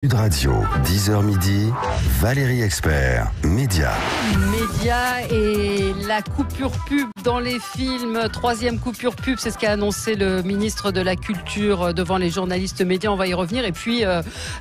Sud Radio, 10h midi, Valérie Expert, Média. Média et la coupure pub dans les films. Troisième coupure pub, c'est ce qu'a annoncé le ministre de la Culture devant les journalistes médias. On va y revenir. Et puis,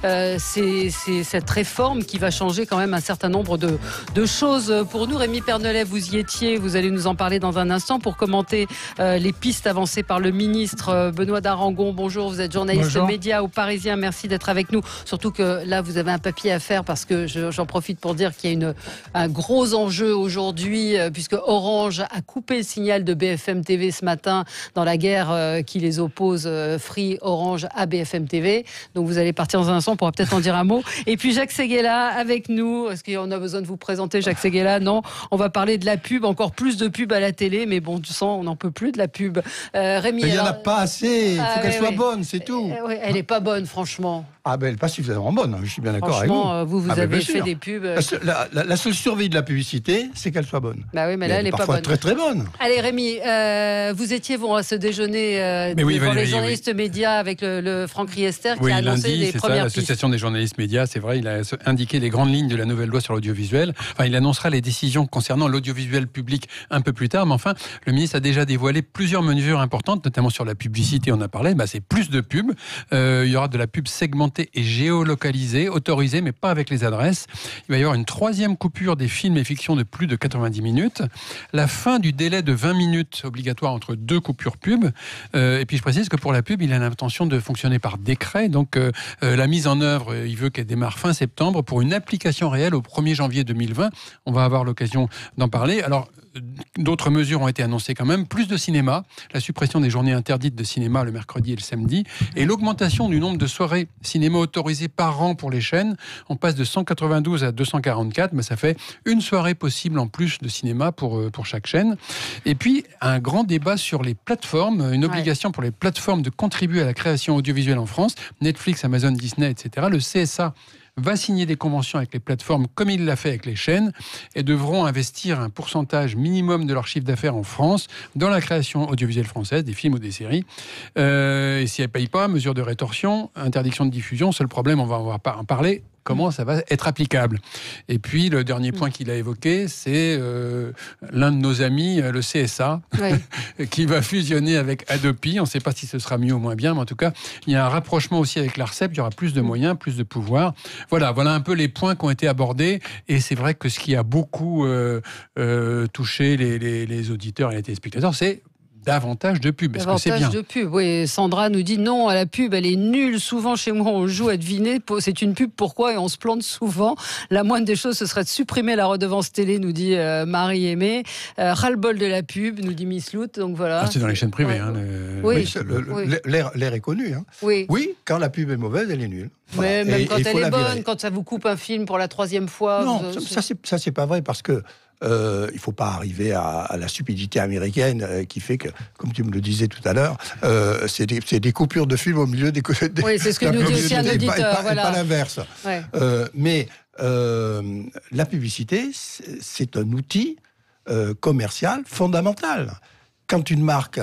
c'est cette réforme qui va changer quand même un certain nombre de choses pour nous. Rémi Pernelet, vous y étiez. Vous allez nous en parler dans un instant pour commenter les pistes avancées par le ministre. Benoît Darangon, bonjour. Vous êtes journaliste média au Parisien. Merci d'être avec nous. Surtout que là, vous avez un papier à faire parce que j'en profite pour dire qu'il y a un gros enjeu aujourd'hui puisque Orange a coupé le signal de BFM TV ce matin dans la guerre qui les oppose, Free Orange à BFM TV. Donc vous allez partir dans un instant, on pourra peut-être en dire un mot. Et puis Jacques Séguéla avec nous. Est-ce qu'on a besoin de vous présenter, Jacques Séguéla? Non, on va parler de la pub, encore plus de pub à la télé, mais bon, tu sens, on n'en peut plus de la pub. Rémi, il n'y en a pas assez, il faut qu'elle soit bonne, c'est tout. Elle n'est pas bonne, franchement. Ah ben elle n'est pas suffisamment bonne, je suis bien d'accord avec vous. Franchement, vous avez fait des pubs. La seule survie de la publicité, c'est qu'elle soit bonne. Bah oui, mais là, elle n'est pas bonne. Très très bonne. Allez Rémi, vous étiez à ce déjeuner devant les journalistes médias avec le Franck Riester qui a annoncé les premières pistes. L'Association des journalistes médias, c'est vrai, il a indiqué les grandes lignes de la nouvelle loi sur l'audiovisuel. Enfin, il annoncera les décisions concernant l'audiovisuel public un peu plus tard, mais enfin, le ministre a déjà dévoilé plusieurs mesures importantes, notamment sur la publicité, on a parlé, c'est plus de pub. Il y aura de la pub segmentée et géolocalisée, autorisée, mais pas avec les adresses. Il va y avoir une troisième coupure des films et fictions de plus de 90 minutes. La fin du délai de 20 minutes obligatoire entre deux coupures pub. Et puis je précise que pour la pub, il a l'intention de fonctionner par décret. Donc la mise en œuvre, il veut qu'elle démarre fin septembre pour une application réelle au 1er janvier 2020. On va avoir l'occasion d'en parler. Alors, d'autres mesures ont été annoncées quand même. Plus de cinéma, la suppression des journées interdites de cinéma le mercredi et le samedi, et l'augmentation du nombre de soirées cinéma autorisées par an pour les chaînes. On passe de 192 à 244, mais ça fait une soirée possible en plus de cinéma pour chaque chaîne. Et puis, un grand débat sur les plateformes, une obligation pour les plateformes de contribuer à la création audiovisuelle en France, Netflix, Amazon, Disney, etc. Le CSA va signer des conventions avec les plateformes comme il l'a fait avec les chaînes et devront investir un pourcentage minimum de leur chiffre d'affaires en France dans la création audiovisuelle française, des films ou des séries. Et si elles ne payent pas, mesure de rétorsion, interdiction de diffusion. Seul problème, on va en parler, comment ça va être applicable. Et puis, le dernier point qu'il a évoqué, c'est l'un de nos amis, le CSA, qui va fusionner avec Adopi. On ne sait pas si ce sera mieux ou moins bien, mais en tout cas, il y a un rapprochement aussi avec l'ARCEP. Il y aura plus de moyens, plus de pouvoir. Voilà un peu les points qui ont été abordés. Et c'est vrai que ce qui a beaucoup touché les auditeurs et les téléspectateurs, c'est davantage de pub. Est-ce que c'est bien? De pub, oui. Sandra nous dit non, à la pub, elle est nulle. Souvent, chez moi, on joue à deviner. C'est une pub, pourquoi? Et on se plante souvent. La moindre des choses, ce serait de supprimer la redevance télé, nous dit Marie-Aimée. Ras-le-bol de la pub, nous dit Miss Lout. Donc voilà. C'est dans les chaînes privées. Oui. L'air est connu. Oui, quand la pub est mauvaise, elle est nulle. Voilà. Mais même quand elle est bonne, quand ça vous coupe un film pour la troisième fois. Non, ça c'est pas vrai parce que il ne faut pas arriver à la stupidité américaine qui fait que, comme tu me le disais tout à l'heure, c'est des coupures de films au milieu des... Oui, c'est ce que nous dit aussi un auditeur. Et pas l'inverse. Ouais. Mais la publicité, c'est un outil commercial fondamental. Quand une marque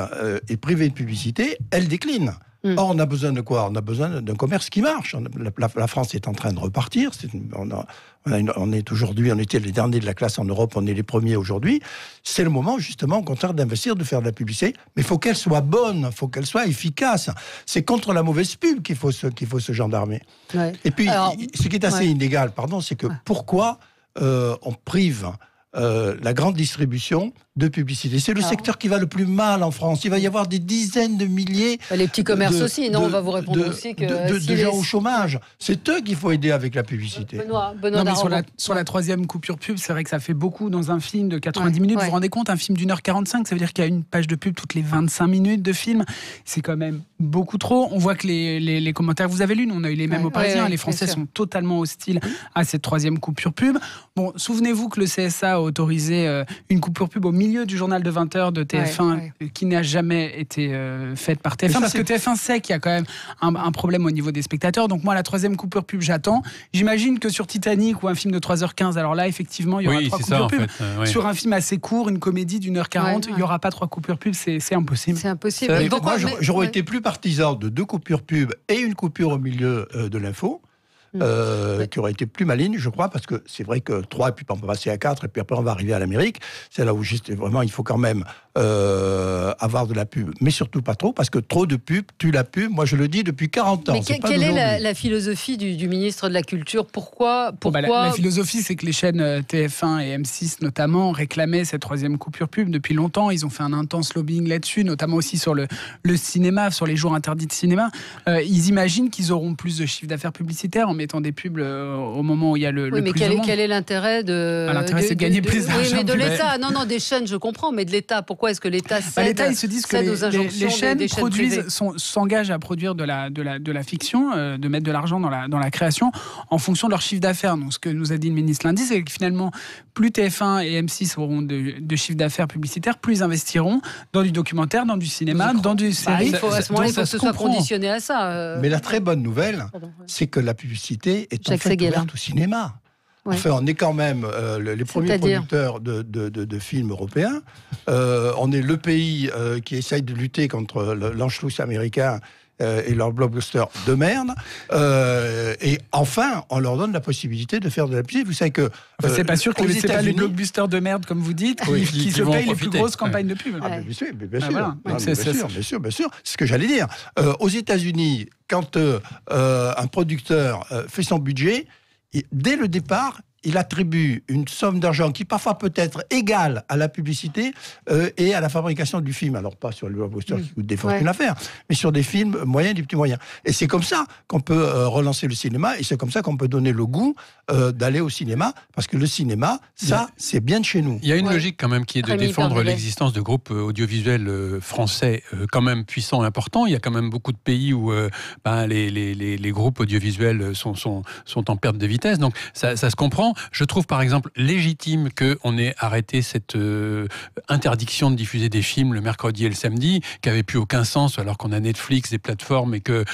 est privée de publicité, elle décline. Or, on a besoin de quoi? On a besoin d'un commerce qui marche. La France est en train de repartir. On est aujourd'hui, on était les derniers de la classe en Europe, on est les premiers aujourd'hui. C'est le moment, justement, au contraire, d'investir, de faire de la publicité. Mais il faut qu'elle soit bonne, il faut qu'elle soit efficace. C'est contre la mauvaise pub qu'il faut se gendarmer. Ouais. Et puis, ce qui est assez inégal, c'est que pourquoi on prive la grande distribution de publicité. C'est le secteur qui va le plus mal en France. Il va y avoir des dizaines de milliers... Les petits commerces aussi, non? On va vous répondre aussi que... de gens au chômage. C'est eux qu'il faut aider avec la publicité. Benoît non, mais sur la troisième coupure pub, c'est vrai que ça fait beaucoup dans un film de 90 minutes. Vous vous rendez compte, un film d'1h45, ça veut dire qu'il y a une page de pub toutes les 25 minutes de film. C'est quand même beaucoup trop. On voit que les commentaires que vous avez lus, nous on a eu les mêmes au Parisien. Les Français sont totalement hostiles à cette troisième coupure pub. Bon, souvenez-vous que le CSA a autorisé une coupure pub au milieu du journal de 20h de TF1 qui n'a jamais été faite par TF1 parce que TF1 sait qu'il y a quand même un problème au niveau des spectateurs. Donc moi, la troisième coupure pub, j'attends. J'imagine que sur Titanic ou un film de 3h15, alors là, effectivement, il y aura 3 coupures pub. Sur un film assez court, une comédie d'1h40, il n'y aura pas 3 coupures pub, c'est impossible. C'est impossible. Moi, j'aurais été plus partisan de 2 coupures pub et une coupure au milieu de l'info. qui aurait été plus maligne, je crois, parce que c'est vrai que 3, et puis on peut passer à 4, et puis après on va arriver à l'Amérique. C'est là où vraiment il faut quand même avoir de la pub, mais surtout pas trop, parce que trop de pub tue la pub. Moi, je le dis depuis 40 ans. Mais quelle est la philosophie du ministre de la Culture? Pourquoi la philosophie, c'est que les chaînes TF1 et M6 notamment réclamaient cette 3e coupure pub depuis longtemps. Ils ont fait un intense lobbying là-dessus, notamment aussi sur le cinéma, sur les jours interdits de cinéma. Ils imaginent qu'ils auront plus de chiffre d'affaires publicitaire en mettant des pubs au moment où il y a le plus de monde. Quel est l'intérêt de... L'intérêt, c'est de gagner plus d'argent. Oui, mais de l'État. Non, des chaînes, je comprends, mais de l'État. Pourquoi est-ce que l'État cède? L'État, ils se disent que les chaînes s'engagent à produire de la fiction, de mettre de l'argent dans la création en fonction de leur chiffre d'affaires. Donc, ce que nous a dit le ministre lundi, c'est que finalement, plus TF1 et M6 auront de chiffre d'affaires publicitaire, plus ils investiront dans du documentaire, dans du cinéma, dans du série. À ce moment-là, il faut que ce soit conditionné à ça. Mais la très bonne nouvelle, c'est que la publicité est en fait ouverte au cinéma. Ouais. Enfin, on est quand même les premiers producteurs de films européens. On est le pays qui essaye de lutter contre l'anschluss américain et leurs blockbusters de merde. Et enfin, on leur donne la possibilité de faire de la publicité. Vous savez que... c'est pas sûr que c'est pas les blockbusters de merde, comme vous dites, qui se payent les plus grosses campagnes de pub. Bien sûr. Bien sûr. C'est ce que j'allais dire. Aux États-Unis, quand un producteur fait son budget, dès le départ, il attribue une somme d'argent qui parfois peut être égale à la publicité et à la fabrication du film. Alors pas sur le blockbuster qui coûte des fortunes à faire, mais sur des films moyens, des petits moyens. Et c'est comme ça qu'on peut relancer le cinéma, et c'est comme ça qu'on peut donner le goût d'aller au cinéma, parce que le cinéma, c'est bien de chez nous. Il y a une logique quand même qui est de défendre l'existence de groupes audiovisuels français quand même puissants et importants. Il y a quand même beaucoup de pays où les groupes audiovisuels sont en perte de vitesse, donc ça se comprend. Je trouve par exemple légitime qu'on ait arrêté cette interdiction de diffuser des films le mercredi et le samedi, qui n'avait plus aucun sens, alors qu'on a Netflix, des plateformes, et que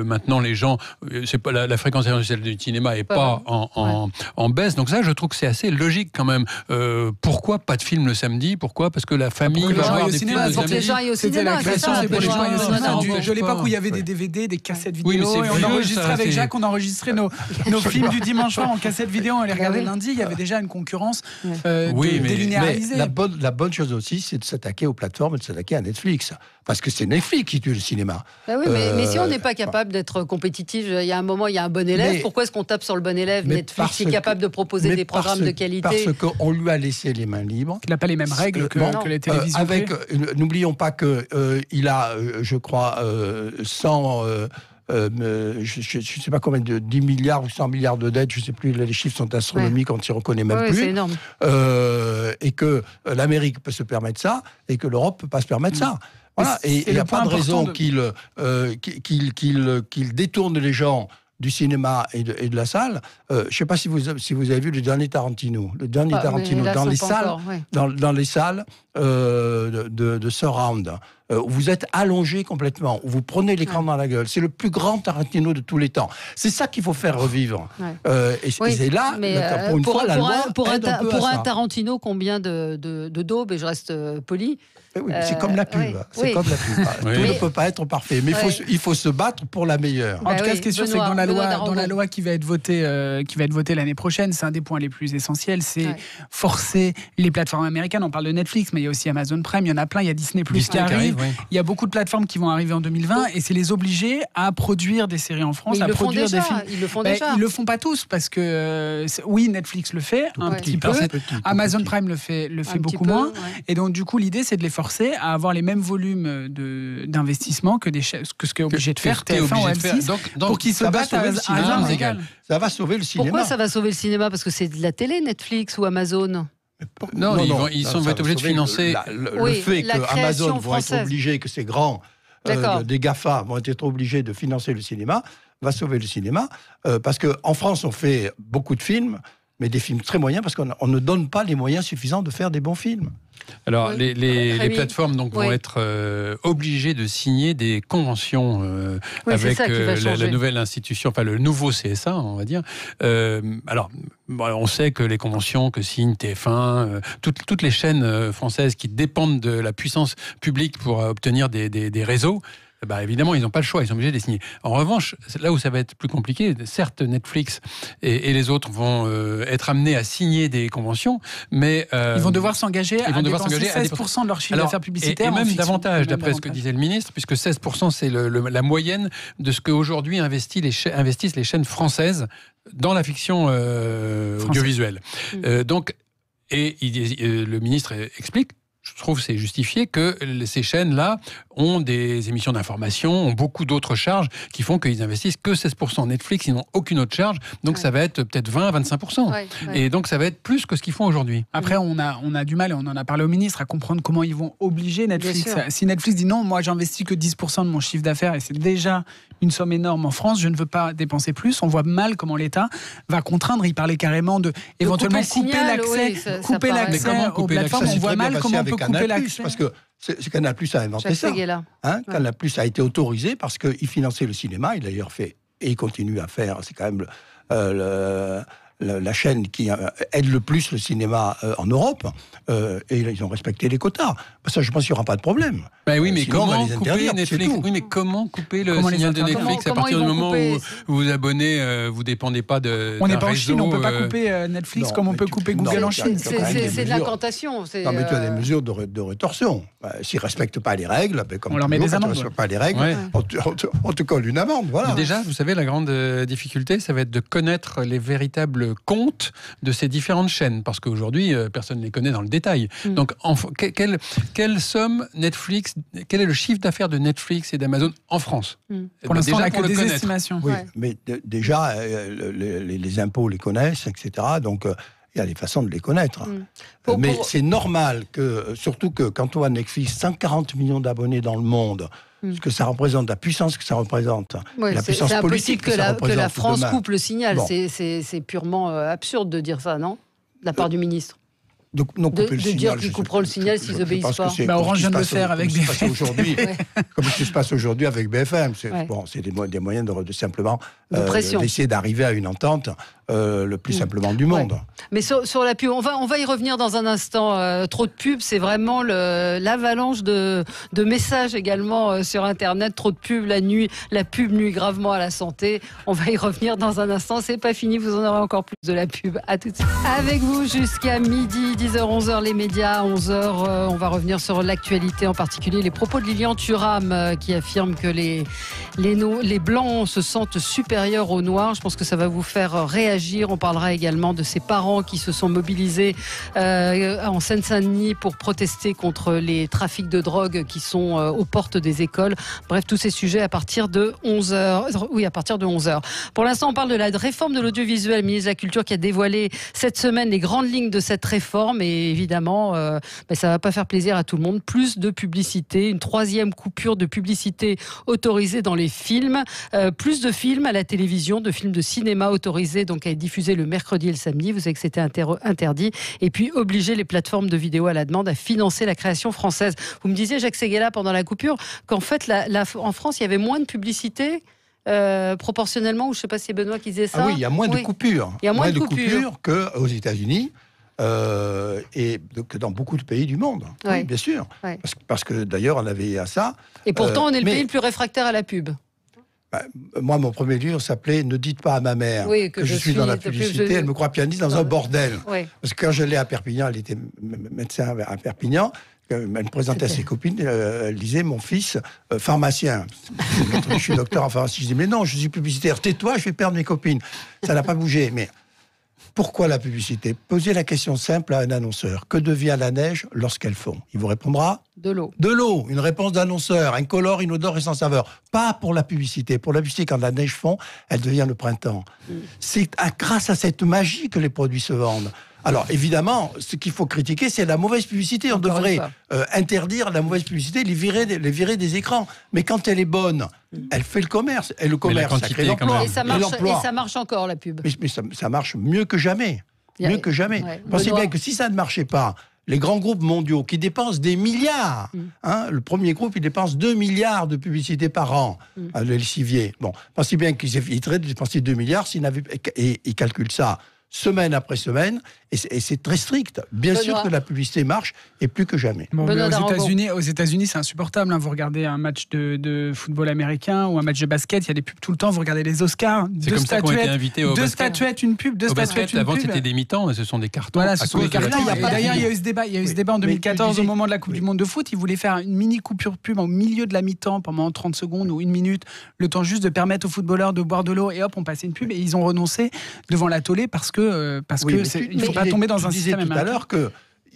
maintenant les gens, c'est pas la fréquentation du cinéma n'est pas en baisse. Donc ça, je trouve que c'est assez logique quand même. Pourquoi pas de film le samedi? Pourquoi? Parce que la famille va voir des films le samedi. C'était la création, c'est pour les gens au cinéma. De l'époque où il y avait des DVD, des cassettes vidéo, et on enregistrait avec Jacques, on enregistrait nos films du dimanche soir en cassette vidéo, on les regardait lundi. Il y avait déjà une concurrence délinéarisée. Mais la bonne chose aussi, c'est de s'attaquer aux plateformes et de s'attaquer à Netflix. Parce que c'est Netflix qui tue le cinéma. Mais si on n'est pas capable d'être compétitif, il y a un moment, il y a un bon élève. Pourquoi est-ce qu'on tape sur le bon élève? Netflix est capable de proposer des programmes de qualité. Parce qu'on lui a laissé les mains libres. Il n'a pas les mêmes règles que les télévisions. N'oublions pas qu'il a, je crois, 100... je ne sais pas combien de 10 milliards ou 100 milliards de dettes, je ne sais plus, les chiffres sont astronomiques, on ne s'y reconnaît même plus. C'est énorme. Et que l'Amérique peut se permettre ça, et que l'Europe ne peut pas se permettre ça. Voilà. Et il n'y a pas de raison qu'il détourne les gens du cinéma et de la salle. Je ne sais pas si vous avez vu le dernier Tarantino. Le dernier Tarantino, dans les salles de surround, où vous êtes allongé complètement, où vous prenez l'écran dans la gueule. C'est le plus grand Tarantino de tous les temps. C'est ça qu'il faut faire revivre. Et c'est là, pour une fois, la loi aide un peu à ça. Pour un Tarantino, combien de daubes, et je reste poli. Oui, c'est comme la pub. C'est comme la pub. Tout ne peut pas être parfait, mais il faut se battre pour la meilleure. En tout cas, ce qui est sûr, c'est que dans la loi qui va être votée l'année prochaine, c'est un des points les plus essentiels, c'est forcer les plateformes américaines. On parle de Netflix, mais il y a aussi Amazon Prime, il y en a plein, il y a Disney+ qui arrive. Il y a beaucoup de plateformes qui vont arriver en 2020, et c'est les obliger à produire des séries en France, à produire des films. Ils le font déjà. Ils le font pas tous, parce que Netflix le fait un petit peu, Amazon Prime le fait beaucoup moins, et donc du coup l'idée c'est de les forcer à avoir les mêmes volumes d'investissement que ce qu'est obligé de faire TF1 ou M6, pour qu'ils se battent à armes égales. Ça va sauver le cinéma. Pourquoi ça va sauver le cinéma? Parce que c'est de la télé, Netflix ou Amazon? Non, ils vont être obligés de financer. Le fait qu'Amazon vont être obligés, que ces grands des GAFA vont être obligés de financer le cinéma, va sauver le cinéma. Parce qu'en France, on fait beaucoup de films, mais des films très moyens, parce qu'on ne donne pas les moyens suffisants de faire des bons films. Alors, les plateformes vont être obligées de signer des conventions avec la nouvelle institution, enfin le nouveau CSA, on va dire. Alors, on sait que les conventions que signe TF1, toutes les chaînes françaises qui dépendent de la puissance publique pour obtenir des réseaux, Évidemment, ils n'ont pas le choix, ils sont obligés de les signer. En revanche, là où ça va être plus compliqué, certes, Netflix et les autres vont être amenés à signer des conventions, mais... ils vont devoir s'engager à dépenser 16% de leur chiffre d'affaires publicitaire. Et même davantage, d'après ce que disait le ministre, puisque 16%, c'est la moyenne de ce qu'aujourd'hui investissent les chaînes françaises dans la fiction audiovisuelle. Le ministre explique, je trouve que c'est justifié, que ces chaînes-là ont des émissions d'information, ont beaucoup d'autres charges qui font qu'ils investissent que 16%. Netflix, ils n'ont aucune autre charge, donc ça va être peut-être 20-25%. Et donc ça va être plus que ce qu'ils font aujourd'hui. Après, on a du mal, et on en a parlé au ministre, à comprendre comment ils vont obliger Netflix. Si Netflix dit non, moi j'investis que 10% de mon chiffre d'affaires, et c'est déjà une somme énorme en France, je ne veux pas dépenser plus, on voit mal comment l'État va contraindre. Il parlait carrément de éventuellement couper l'accès aux plateformes. On voit mal comment on peut couper l'accès. Parce que c'est Canal+ a inventé ça. Canal+ a été autorisé parce qu'il finançait le cinéma. Il a d'ailleurs fait, et il continue à faire, c'est quand même la chaîne qui aide le plus le cinéma en Europe. Et ils ont respecté les quotas. Ça, je pense qu'il n'y aura pas de problème. Oui, mais comment couper Netflix ? Oui, mais comment couper le signal de Netflix à partir du moment où vous vous abonnez, vous ne dépendez pas de. On n'est pas en Chine, on ne peut pas couper Netflix comme on peut couper Google en Chine. C'est de l'incantation. Non, mais tu as des mesures de rétorsion. S'ils ne respectent pas les règles, comme on leur met des amendes. S'ils ne respectent pas les règles, on te colle une amende. Voilà. Déjà, vous savez, la grande difficulté, ça va être de connaître les véritables comptes de ces différentes chaînes, parce qu'aujourd'hui, personne ne les connaît dans le détail. Donc, quelle somme Netflix, quel est le chiffre d'affaires de Netflix et d'Amazon en France ? Pour l'instant, on n'a que des estimations. Oui, mais déjà, les impôts les connaissent, etc. Donc, il y a des façons de les connaître. Mais c'est normal que, surtout que quand on voit Netflix, 140 millions d'abonnés dans le monde, ce que ça représente, la puissance que ça représente, la puissance politique que ça représente. Que la France coupe le signal. Bon. C'est purement absurde de dire ça, non ? De la part du ministre. De dire qu'ils couperont le signal s'ils n'obéissent pas. Orange vient de le faire avec BFM. Comme ce qui se passe aujourd'hui avec BFM. C'est des moyens de simplement d'essayer d'arriver à une entente le plus simplement du monde. Mais sur la pub, on va y revenir dans un instant. Trop de pubs, c'est vraiment l'avalanche de messages également sur Internet. Trop de pubs la pub nuit gravement à la santé. On va y revenir dans un instant. C'est pas fini, vous en aurez encore plus de la pub. À tout de suite. Avec vous jusqu'à midi, 10h, 11h, les médias. 11h, on va revenir sur l'actualité, en particulier les propos de Lilian Thuram qui affirme que les Blancs se sentent supérieurs aux Noirs. Je pense que ça va vous faire réagir. On parlera également de ces parents qui se sont mobilisés en Seine-Saint-Denis pour protester contre les trafics de drogue qui sont aux portes des écoles. Bref, tous ces sujets à partir de 11h. Oui, à partir de 11h. Pour l'instant, on parle de la réforme de l'audiovisuel. Le ministre de la Culture qui a dévoilé cette semaine les grandes lignes de cette réforme. Et évidemment, ça ne va pas faire plaisir à tout le monde. Plus de publicité, une 3e coupure de publicité autorisée dans les films. Plus de films à la télévision, de films de cinéma autorisés donc à être diffusés le mercredi et le samedi. Vous savez que c'était interdit. Et puis obliger les plateformes de vidéo à la demande à financer la création française. Vous me disiez, Jacques Séguéla, pendant la coupure, qu'en fait, en France, il y avait moins de publicité proportionnellement, ou je ne sais pas si c'est Benoît qui disait ça. Oui, il y a moins de coupures. Il y a moins de coupures qu'aux États-Unis. Et que dans beaucoup de pays du monde, oui, bien sûr. Parce que d'ailleurs, on avait à ça. Et pourtant, on est le pays le plus réfractaire à la pub. Moi, mon premier livre s'appelait « Ne dites pas à ma mère que je suis dans la publicité, elle me croit pianiste dans un bordel ». Parce que quand je l'ai à Perpignan, elle était médecin à Perpignan, elle me présentait à ses copines, elle disait « Mon fils, pharmacien ». Je suis docteur en pharmacie. Je dis « Mais non, je suis publicitaire, tais-toi, je vais perdre mes copines ». Ça n'a pas bougé, mais... Pourquoi la publicité ? Posez la question simple à un annonceur. Que devient la neige lorsqu'elle fond ? Il vous répondra ? De l'eau. De l'eau. Une réponse d'annonceur. Incolore, inodore et sans saveur. Pas pour la publicité. Pour la publicité, quand la neige fond, elle devient le printemps. C'est grâce à cette magie que les produits se vendent. Alors, évidemment, ce qu'il faut critiquer, c'est la mauvaise publicité. On devrait interdire la mauvaise publicité, les virer des écrans. Mais quand elle est bonne, elle fait le commerce. Et le commerce, ça crée l'emploi. Et ça marche encore, la pub. Mais ça marche mieux que jamais. Mieux que jamais. Pensez bien que si ça ne marchait pas, les grands groupes mondiaux qui dépensent des milliards, le premier groupe, il dépense 2 milliards de publicité par an, le lessivier. Bon, pensez bien qu'ils éviteraient de dépenser 2 milliards s'ils n'avaient... Et ils calculent ça semaine après semaine, et c'est très strict. Bien sûr que la publicité marche, et plus que jamais. Bon, aux États-Unis, c'est insupportable. Vous regardez un match de football américain ou un match de basket, il y a des pubs tout le temps. Vous regardez les Oscars, c'est comme ça qu'on a été invités au basket. 2 statuettes, une pub, 2 statuettes, une pub. Avant, c'était des mi-temps, mais ce sont des cartons. Voilà, ce sont des cartons. D'ailleurs, il y a eu ce débat en 2014 au moment de la Coupe du Monde de foot. Ils voulaient faire une mini coupure pub au milieu de la mi-temps pendant 30 secondes ou 1 minute, le temps juste de permettre aux footballeurs de boire de l'eau, et hop, on passait une pub, et ils ont renoncé devant la tollé parce que il faut pas tomber dans un système américain. Tout à l'heure que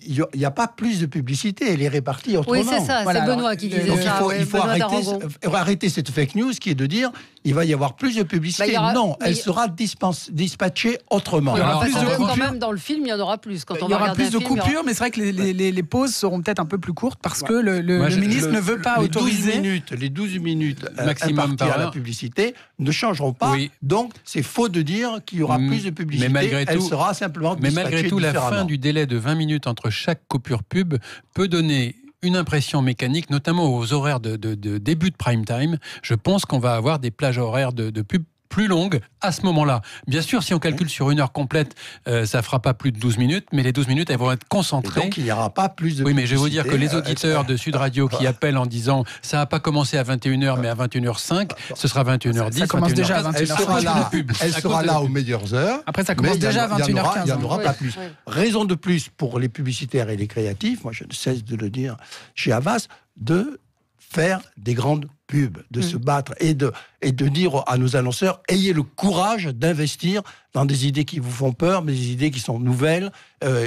il n'y a pas plus de publicité, elle est répartie autrement. Oui, c'est ça, c'est Benoît qui disait ça. Donc il faut arrêter cette fake news qui est de dire il va y avoir plus de publicité. Elle sera dispatchée autrement. Il y aura plus de coupures. Quand même, dans le film, il y en aura plus. Il y aura plus de coupures, mais c'est vrai que les pauses seront peut-être un peu plus courtes parce que le ministre ne veut pas autoriser. Les 12 minutes maximum imparties à la publicité ne changeront pas. Donc c'est faux de dire qu'il y aura plus de publicité. Elle sera simplement dispatchée. Mais malgré tout, la fin du délai de 20 minutes entre chaque coupure pub peut donner une impression mécanique, notamment aux horaires de début de prime time. Je pense qu'on va avoir des plages horaires de pub plus longues à ce moment-là. Bien sûr, si on calcule sur 1 heure complète, ça ne fera pas plus de 12 minutes, mais les 12 minutes, elles vont être concentrées. Et donc, il n'y aura pas plus de... Oui, mais je vais vous dire que les auditeurs de Sud Radio qui appellent en disant « ça n'a pas commencé à 21h, mais à 21h05 », ce sera 21h10, ça commence déjà à 21h15. Elle sera là aux meilleures heures. Après, ça commence déjà à 21h15. Il n'y en aura pas plus. Raison de plus pour les publicitaires et les créatifs, moi je ne cesse de le dire chez Havas, de faire des grandes pubs, de se battre et de dire à nos annonceurs, ayez le courage d'investir dans des idées qui vous font peur, mais des idées qui sont nouvelles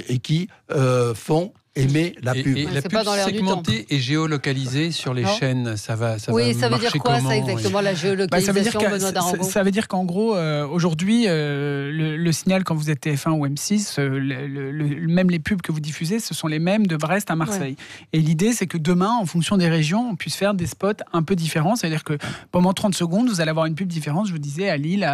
et qui font aimer la pub. Et la pub segmentée et géolocalisée sur les chaînes, ça va ça veut dire quoi ça exactement, la géolocalisation, Benoît Darangon ? Ça veut dire qu'en gros, aujourd'hui, le signal quand vous êtes TF1 ou M6, même les pubs que vous diffusez, ce sont les mêmes de Brest à Marseille. Et l'idée, c'est que demain, en fonction des régions, on puisse faire des spots un peu différents. C'est-à-dire que pendant 30 secondes, vous allez avoir une pub différente, je vous disais, à Lille,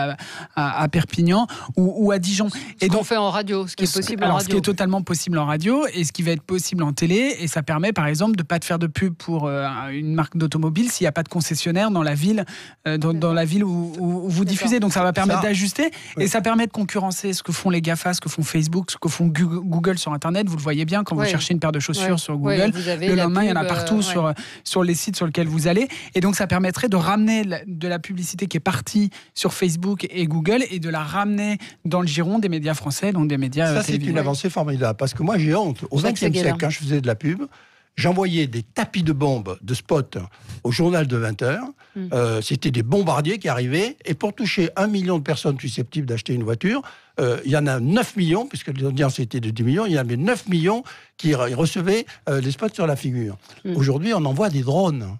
à Perpignan ou à Dijon. Et donc, on fait en radio, ce qui est possible en radio. Ce qui est totalement possible en radio et ce qui va être possible en télé, et ça permet par exemple de ne pas te faire de pub pour une marque d'automobile s'il n'y a pas de concessionnaire dans la ville, dans la ville où vous diffusez. Donc ça va permettre d'ajuster et ça permet de concurrencer ce que font les GAFA, ce que font Facebook, ce que font Google sur Internet. Vous le voyez bien quand vous cherchez une paire de chaussures sur Google, le lendemain il y en a partout sur les sites sur lesquels vous allez, et donc ça permettrait de ramener de la publicité qui est partie sur Facebook et Google et de la ramener dans le giron des médias français, donc des médias télévisés. Ça c'est une avancée formidable parce que moi j'ai honte. Au XXe siècle, quand je faisais de la pub, j'envoyais des tapis de bombes de spots au journal de 20h. C'était des bombardiers qui arrivaient. Et pour toucher 1 million de personnes susceptibles d'acheter une voiture, il y en a 9 millions, puisque l'audience était de 10 millions, il y en avait 9 millions qui recevaient des spots sur la figure. Aujourd'hui, on envoie des drones.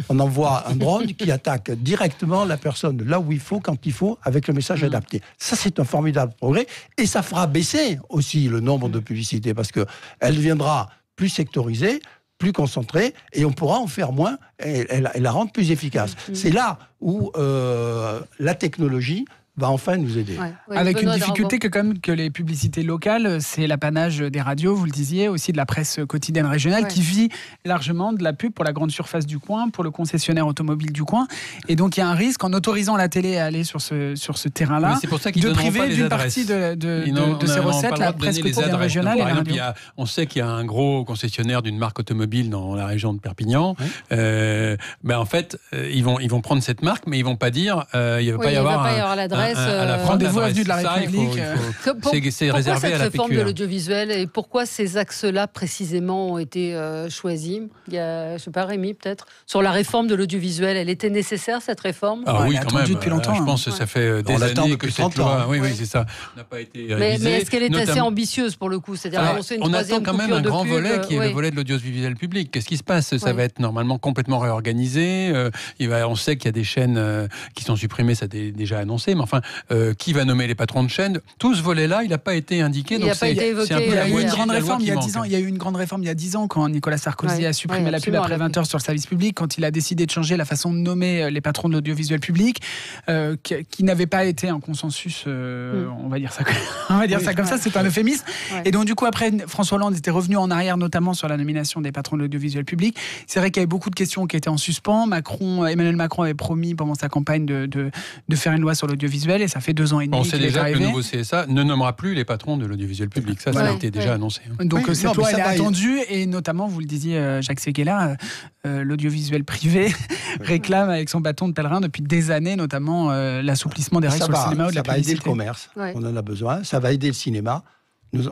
On envoie un drone qui attaque directement la personne là où il faut, quand il faut, avec le message adapté. Ça, c'est un formidable progrès. Et ça fera baisser aussi le nombre de publicités, parce qu'elle deviendra plus sectorisée, plus concentrée, et on pourra en faire moins et la rendre plus efficace. C'est là où la technologie va enfin nous aider. Avec une difficulté que les publicités locales, c'est l'apanage des radios, vous le disiez, aussi de la presse quotidienne régionale qui vit largement de la pub pour la grande surface du coin, pour le concessionnaire automobile du coin. Et donc il y a un risque, en autorisant la télé à aller sur ce terrain-là, de priver d'une partie de ses recettes la presse quotidienne régionale. Par exemple, on sait qu'il y a un gros concessionnaire d'une marque automobile dans la région de Perpignan. En fait, ils vont prendre cette marque, mais ils ne vont pas dire il ne va pas y avoir l'adresse. Rendez-vous avenue de la République. C'est réservé à la PQR. Pourquoi cette réforme de l'audiovisuel et pourquoi ces axes-là précisément ont été choisis ? Il y a, je ne sais pas, Rémi peut-être, sur la réforme de l'audiovisuel, elle était nécessaire cette réforme ? Oui, quand même. Depuis longtemps. Je pense que ça fait des années que cette loi, c'est ça, n'a pas été révisée. Mais est-ce qu'elle est assez ambitieuse pour le coup ? C'est-à-dire annoncer une troisième coupure de pub. On attend quand même un grand volet qui est le volet de l'audiovisuel public. Qu'est-ce qui se passe ? Ça va être normalement complètement réorganisé. On sait qu'il y a des chaînes qui sont supprimées, ça a déjà annoncé, mais enfin, qui va nommer les patrons de chaîne ? Tout ce volet-là, il n'a pas été indiqué. Il n'a pas été évoqué. Il y a eu une grande réforme il y a 10 ans. Il y a eu une grande réforme il y a 10 ans quand Nicolas Sarkozy a supprimé la pub après 20h sur le service public, quand il a décidé de changer la façon de nommer les patrons de l'audiovisuel public, qui n'avait pas été un consensus, on va dire ça comme ça, c'est un euphémisme. Et donc du coup, après, François Hollande était revenu en arrière, notamment sur la nomination des patrons de l'audiovisuel public. C'est vrai qu'il y avait beaucoup de questions qui étaient en suspens. Emmanuel Macron avait promis pendant sa campagne de faire une loi sur l'audiovisuel l'audiovisuel et ça fait 2 ans et demi. On sait déjà que le nouveau CSA ne nommera plus les patrons de l'audiovisuel public. Ça a été déjà annoncé. Donc cette loi, elle est attendue et notamment, vous le disiez, Jacques Séguéla, l'audiovisuel privé réclame avec son bâton de pèlerin depuis des années, notamment l'assouplissement des règles sur le cinéma ou de la publicité. Ça va aider le commerce, on en a besoin. Ça va aider le cinéma,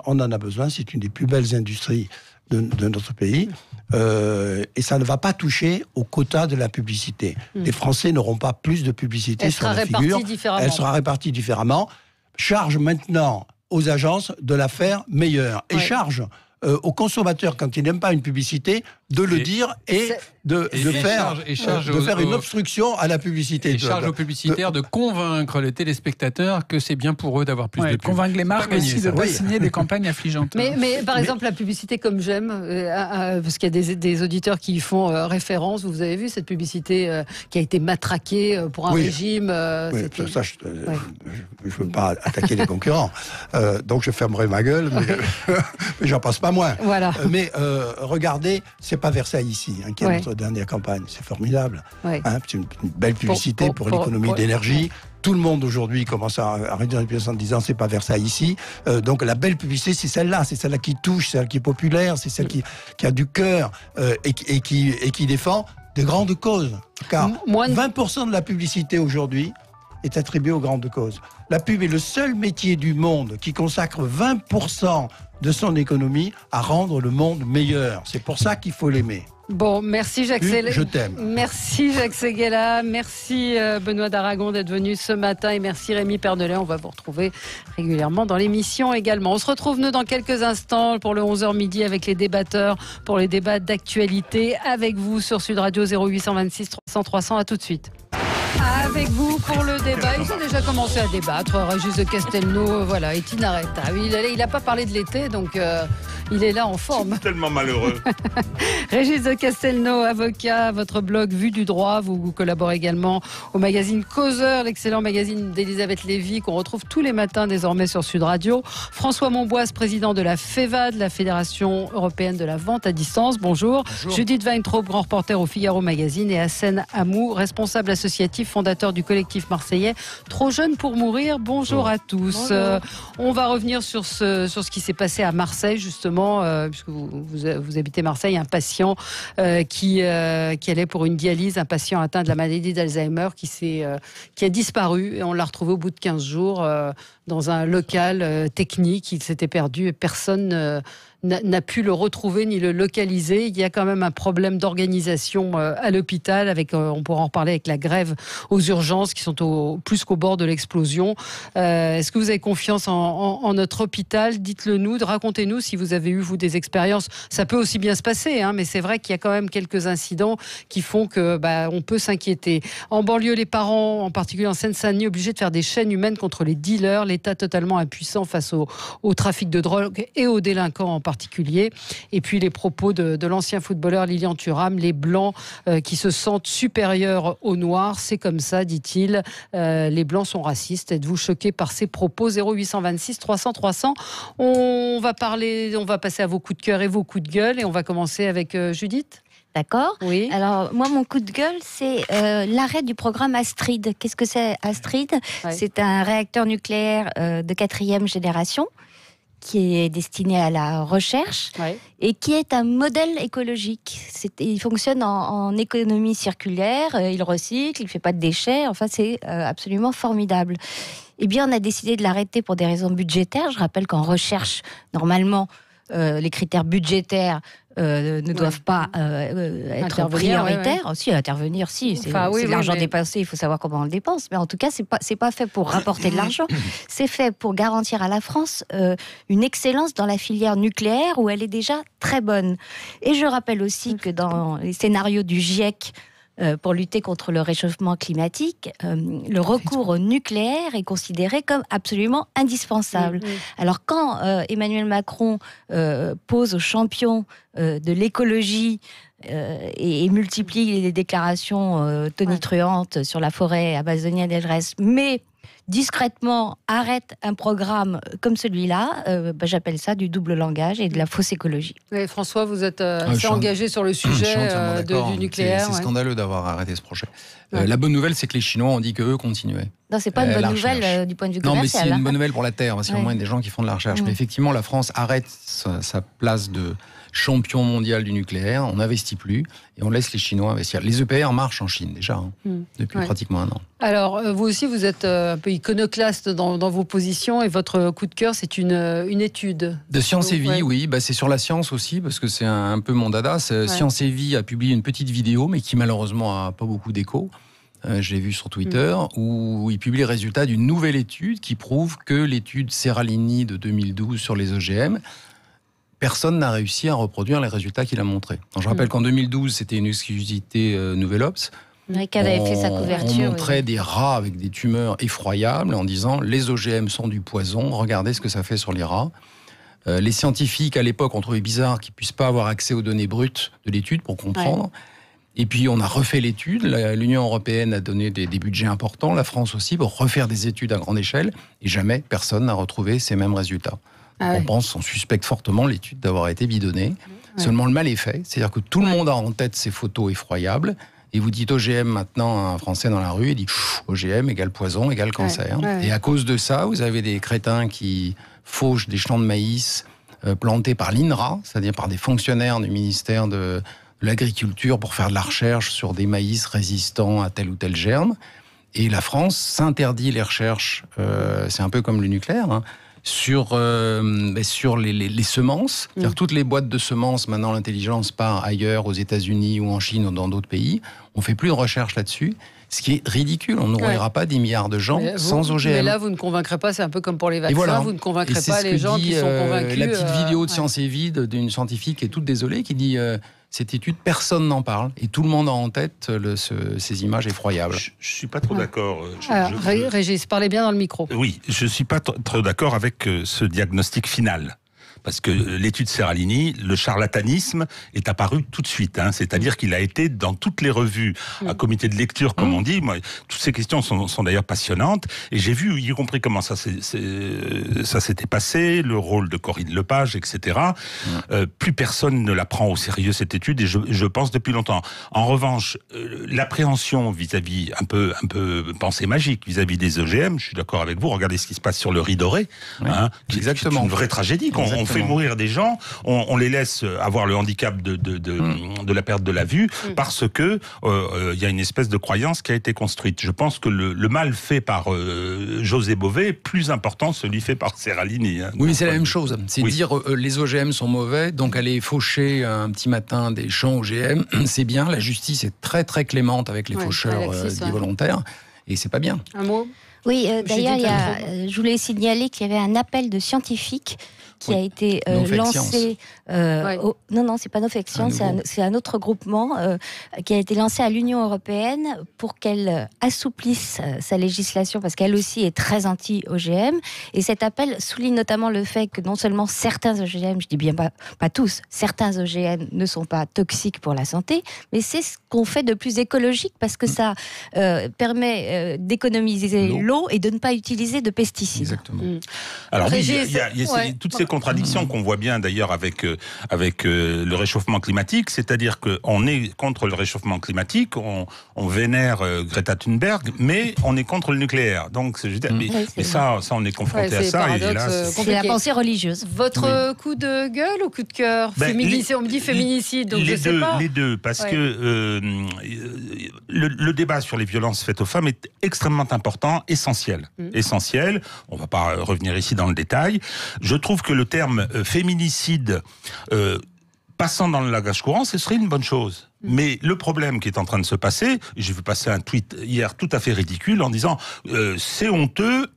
on en a besoin. C'est une des plus belles industries de notre pays. Et ça ne va pas toucher au quota de la publicité. Les Français n'auront pas plus de publicité sur la figure. Elle sera répartie différemment. Charge maintenant aux agences de la faire meilleure. Et charge aux consommateurs, quand ils n'aiment pas une publicité, de le dire et de faire une obstruction à la publicité. Et charge aux publicitaires de convaincre les téléspectateurs que c'est bien pour eux d'avoir plus de pubs. Convaincre les marques aussi de ne pas signer des campagnes affligeantes. Mais par exemple, la publicité comme j'aime, parce qu'il y a des auditeurs qui y font référence, vous avez vu cette publicité qui a été matraquée pour un régime. Je ne veux pas attaquer les concurrents, donc je fermerai ma gueule, mais j'en passe pas moins. Voilà. Mais regardez, c'est pas Versailles ici, qui est notre dernière campagne. C'est formidable. C'est une belle publicité pour l'économie d'énergie. Tout le monde aujourd'hui commence à réduire les pièces en disant c'est pas Versailles ici. Donc la belle publicité, c'est celle-là qui touche, celle qui est populaire, c'est celle qui a du cœur et qui défend des grandes causes. Car 20% de la publicité aujourd'hui est attribuée aux grandes causes. La pub est le seul métier du monde qui consacre 20% de son économie à rendre le monde meilleur. C'est pour ça qu'il faut l'aimer. Bon, merci Jacques Séguéla. Je t'aime. Merci Jacques Séguéla, merci Benoît d'Aragon d'être venu ce matin et merci Rémi Pernelet. On va vous retrouver régulièrement dans l'émission également. On se retrouve nous dans quelques instants pour le 11h midi avec les débatteurs pour les débats d'actualité avec vous sur Sud Radio 0826 300 300. À tout de suite. Avec vous pour le débat. Ils ont déjà commencé à débattre. Régis de Castelnau, est inarrêtable. Il n'a pas parlé de l'été, donc il est là en forme. C'est tellement malheureux. Régis de Castelnau, avocat, votre blog Vue du droit. Vous collaborez également au magazine Causeur, l'excellent magazine d'Elisabeth Lévy qu'on retrouve tous les matins désormais sur Sud Radio. François Monboise, président de la FEVAD, la Fédération Européenne de la Vente à Distance. Bonjour. Judith Weintraub, grand reporter au Figaro Magazine et Hassen Amou, responsable associatif, fondateur du collectif marseillais Trop jeune pour mourir. Bonjour à tous. On va revenir sur ce qui s'est passé à Marseille, justement, puisque vous habitez Marseille, un patient qui allait pour une dialyse, un patient atteint de la maladie d'Alzheimer qui a disparu et on l'a retrouvé au bout de 15 jours dans un local technique. Il s'était perdu et personne n'a pu le retrouver ni le localiser. Il y a quand même un problème d'organisation à l'hôpital, on pourra en reparler avec la grève aux urgences qui sont plus qu'au bord de l'explosion. Est-ce que vous avez confiance en notre hôpital? Dites-le nous, racontez-nous si vous avez eu, vous, des expériences. Ça peut aussi bien se passer, mais c'est vrai qu'il y a quand même quelques incidents qui font que on peut s'inquiéter. En banlieue, les parents, en particulier en Seine-Saint-Denis, obligés de faire des chaînes humaines contre les dealers, l'État totalement impuissant face au trafic de drogue et aux délinquants en particulier. Et puis les propos de l'ancien footballeur Lilian Thuram, les Blancs qui se sentent supérieurs aux Noirs, c'est comme ça, dit-il. Les Blancs sont racistes. Êtes-vous choqués par ces propos? 0826 300 300. On va passer à vos coups de cœur et vos coups de gueule et on va commencer avec Judith. D'accord. Oui. Alors, moi, mon coup de gueule, c'est l'arrêt du programme Astrid. Qu'est-ce que c'est, Astrid? C'est un réacteur nucléaire de 4e génération qui est destiné à la recherche et qui est un modèle écologique. Il fonctionne en économie circulaire, il recycle, il ne fait pas de déchets, enfin c'est absolument formidable. Eh bien, on a décidé de l'arrêter pour des raisons budgétaires. Je rappelle qu'en recherche, normalement, les critères budgétaires ne doivent pas être prioritaires. Si, intervenir, si. C'est l'argent dépensé, il faut savoir comment on le dépense. Mais en tout cas, c'est pas fait pour rapporter de l'argent. C'est fait pour garantir à la France une excellence dans la filière nucléaire où elle est déjà très bonne. Et je rappelle aussi que dans les scénarios du GIEC, pour lutter contre le réchauffement climatique, le recours au nucléaire est considéré comme absolument indispensable. Alors quand Emmanuel Macron pose aux champions de l'écologie et multiplie les déclarations tonitruantes sur la forêt amazonienne et le reste, mais discrètement arrête un programme comme celui-là, j'appelle ça du double langage et de la fausse écologie. Oui, François, vous êtes assez engagé sur le sujet du nucléaire. C'est scandaleux d'avoir arrêté ce projet. La bonne nouvelle, c'est que les Chinois ont dit qu'eux continuaient. Non, c'est pas une bonne nouvelle du point de vue commercial. Non, mais c'est une bonne nouvelle pour la Terre, parce qu'il y a au moins des gens qui font de la recherche. Mais effectivement, la France arrête sa place de champion mondial du nucléaire, on n'investit plus et on laisse les Chinois investir. Les EPR marchent en Chine déjà, depuis pratiquement un an. Alors, vous aussi, vous êtes un peu iconoclaste dans vos positions et votre coup de cœur, c'est une étude. De Science et Vie, oui. C'est sur la science aussi, parce que c'est un peu mon dada. Science et Vie a publié une petite vidéo, mais qui malheureusement n'a pas beaucoup d'écho. Je l'ai vu sur Twitter, où il publie les résultats d'une nouvelle étude qui prouve que l'étude Seralini de 2012 sur les OGM, personne n'a réussi à reproduire les résultats qu'il a montrés. Donc, je rappelle qu'en 2012, c'était une exclusivité Nouvel Obs. Qu'elle avait fait sa couverture. On montrait des rats avec des tumeurs effroyables en disant les OGM sont du poison, regardez ce que ça fait sur les rats. Les scientifiques, à l'époque, ont trouvé bizarre qu'ils ne puissent pas avoir accès aux données brutes de l'étude pour comprendre. Ouais. Et puis, on a refait l'étude. L'Union européenne a donné des budgets importants, la France aussi, pour refaire des études à grande échelle. Et jamais personne n'a retrouvé ces mêmes résultats. On suspecte fortement l'étude d'avoir été bidonnée. Seulement, le mal est fait. C'est-à-dire que tout le monde a en tête ces photos effroyables. Et vous dites OGM maintenant à un Français dans la rue, il dit OGM égale poison égale cancer. Et à cause de ça, vous avez des crétins qui fauchent des champs de maïs plantés par l'INRA, c'est-à-dire par des fonctionnaires du ministère de l'Agriculture pour faire de la recherche sur des maïs résistants à tel ou tel germe. Et la France s'interdit les recherches, c'est un peu comme le nucléaire, sur les semences. C'est-à-dire toutes les boîtes de semences, maintenant l'intelligence part ailleurs, aux États-Unis ou en Chine ou dans d'autres pays. On ne fait plus de recherche là-dessus. Ce qui est ridicule, on ne nourrira pas 10 milliards de gens sans OGM. Mais là, vous ne convaincrez pas, c'est un peu comme pour les vaccins, vous ne convaincrez pas les gens qui sont convaincus. La petite vidéo de Science et Vie d'une scientifique qui est toute désolée, qui dit cette étude, personne n'en parle, et tout le monde a en tête ces images effroyables. Je ne suis pas trop d'accord. Régis, parlez bien dans le micro. Oui, je ne suis pas trop d'accord avec ce diagnostic final. Parce que l'étude Seralini, le charlatanisme est apparu tout de suite. C'est-à-dire qu'il a été dans toutes les revues, à comité de lecture, comme on dit. Moi, toutes ces questions sont d'ailleurs passionnantes. Et j'ai vu, y compris comment ça s'était passé, le rôle de Corinne Lepage, etc. Plus personne ne la prend au sérieux, cette étude, et je pense depuis longtemps. En revanche, l'appréhension vis-à-vis, un peu pensée magique, vis-à-vis des OGM, je suis d'accord avec vous, regardez ce qui se passe sur le riz doré, qui est une vraie tragédie. On fait mourir des gens, on les laisse avoir le handicap de la perte de la vue parce que y a une espèce de croyance qui a été construite. Je pense que le mal fait par José Bové est plus important que celui fait par Seralini. Oui, mais c'est la même chose. C'est dire les OGM sont mauvais, donc aller faucher un petit matin des champs OGM, c'est bien. La justice est très très clémente avec les faucheurs dits volontaires, et c'est pas bien. Un mot ? Oui, d'ailleurs, je voulais signaler qu'il y avait un appel de scientifiques qui a été lancé. Non, c'est pas Nofec Science, c'est un autre groupement qui a été lancé à l'Union européenne pour qu'elle assouplisse sa législation, parce qu'elle aussi est très anti-OGM. Et cet appel souligne notamment le fait que non seulement certains OGM, je dis bien pas tous, certains OGM ne sont pas toxiques pour la santé, mais c'est ce qu'on fait de plus écologique, parce que ça permet d'économiser l'eau et de ne pas utiliser de pesticides. Exactement. Alors oui, il y a toutes ces contradictions qu'on voit bien d'ailleurs avec le réchauffement climatique, c'est-à-dire qu'on est contre le réchauffement climatique, on vénère Greta Thunberg, mais on est contre le nucléaire. Donc, mais ça, on est confronté à ça. Et là, c'est la pensée religieuse. Votre coup de gueule ou coup de cœur? On me dit féminicide, donc je sais pas. Les deux, parce que le débat sur les violences faites aux femmes est extrêmement important, essentiel. Essentiel. On ne va pas revenir ici dans le détail. Je trouve que le terme féminicide passant dans le langage courant, ce serait une bonne chose. Mais le problème qui est en train de se passer, j'ai vu passer un tweet hier tout à fait ridicule en disant c'est honteux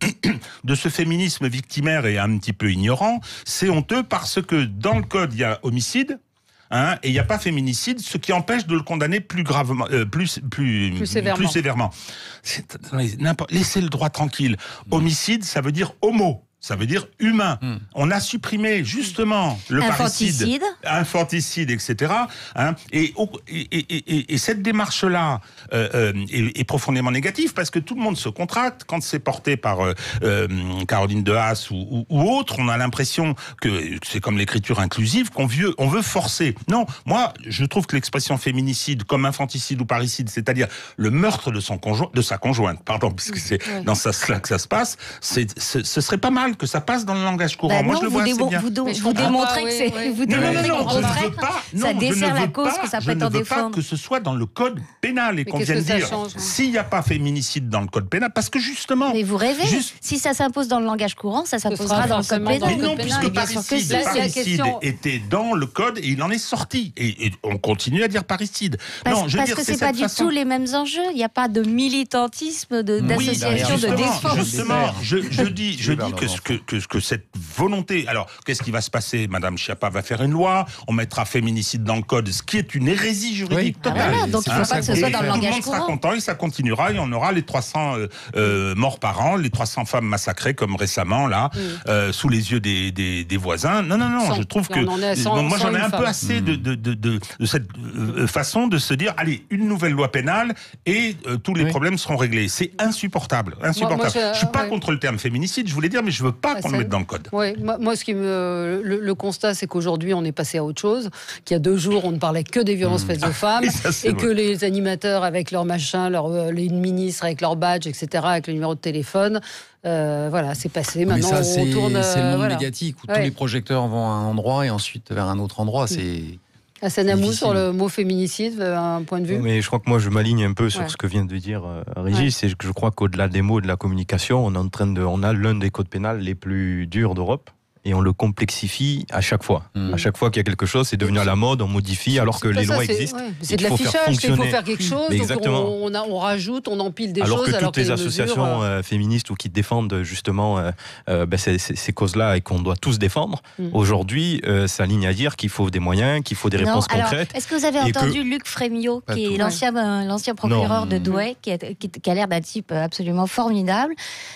de ce féminisme victimaire et un petit peu ignorant, c'est honteux parce que dans le code il y a homicide. Et il n'y a pas féminicide, ce qui empêche de le condamner plus gravement, plus sévèrement. Laissez le droit tranquille. Homicide, ça veut dire homo. Ça veut dire humain. On a supprimé justement le infanticide, etc. Hein, et cette démarche-là est profondément négative parce que tout le monde se contracte. Quand c'est porté par Caroline de Haas ou autre, on a l'impression que c'est comme l'écriture inclusive, on veut forcer. Non, moi, je trouve que l'expression féminicide comme infanticide ou parricide, c'est-à-dire le meurtre de sa conjointe, puisque c'est dans cela que ça se passe, ce serait pas mal que ça passe dans le langage courant. Moi, je le vois assez bien. Vous démontrez que c'est... Vous démontrez qu'au contraire, ça dessert la cause que ça prétend défendre. Je ne veux pas que ce soit dans le code pénal et qu'on vienne dire s'il n'y a pas féminicide dans le code pénal, parce que justement... Mais vous rêvez, si ça s'impose dans le langage courant, ça s'imposera dans le code pénal. Mais non, puisque parricide était dans le code et il en est sorti. Et on continue à dire parricide. Parce que c'est pas du tout les mêmes enjeux. Il n'y a pas de militantisme, d'association, de défense. Justement, je dis que cette volonté... Alors, qu'est-ce qui va se passer? Madame Schiappa va faire une loi, on mettra féminicide dans le code, ce qui est une hérésie juridique totale. Donc il ne faut pas que ce soit dans le langage courant. Tout le monde sera content et ça continuera, et on aura les 300 morts par an, les 300 femmes massacrées, comme récemment, là, sous les yeux des voisins. Non, je trouve que... Moi, j'en ai un peu assez de cette façon de se dire, allez, une nouvelle loi pénale et tous les problèmes seront réglés. C'est insupportable. Je suis pas contre le terme féminicide, je voulais dire, mais je veux pas qu'on le mette dans le code. Oui, moi, le constat, c'est qu'aujourd'hui, on est passé à autre chose, qu'il y a 2 jours, on ne parlait que des violences faites aux femmes, et que les animateurs avec leur machin, les ministres avec leur badge, etc., avec le numéro de téléphone, voilà, c'est passé. Maintenant, mais ça, on tourne. C'est le monde médiatique où tous les projecteurs vont à un endroit et ensuite vers un autre endroit. C'est... Hassan Amou, sur le mot féminicide, un point de vue? Mais je crois que moi, je m'aligne un peu sur ce que vient de dire Régis. Et je crois qu'au-delà des mots et de la communication, on a l'un des codes pénals les plus durs d'Europe. Et on le complexifie à chaque fois. À chaque fois qu'il y a quelque chose, c'est devenu à la mode, on modifie, alors que les lois existent. C'est de l'affichage, il faut faire quelque chose, exactement. Donc on rajoute, on empile des choses. Alors que toutes les associations féministes ou qui défendent justement ces causes-là et qu'on doit tous défendre, aujourd'hui, s'alignent à dire qu'il faut des moyens, qu'il faut des réponses concrètes. Est-ce que vous avez entendu Luc Frémillot, qui est l'ancien procureur de Douai, qui a l'air d'un type absolument formidable.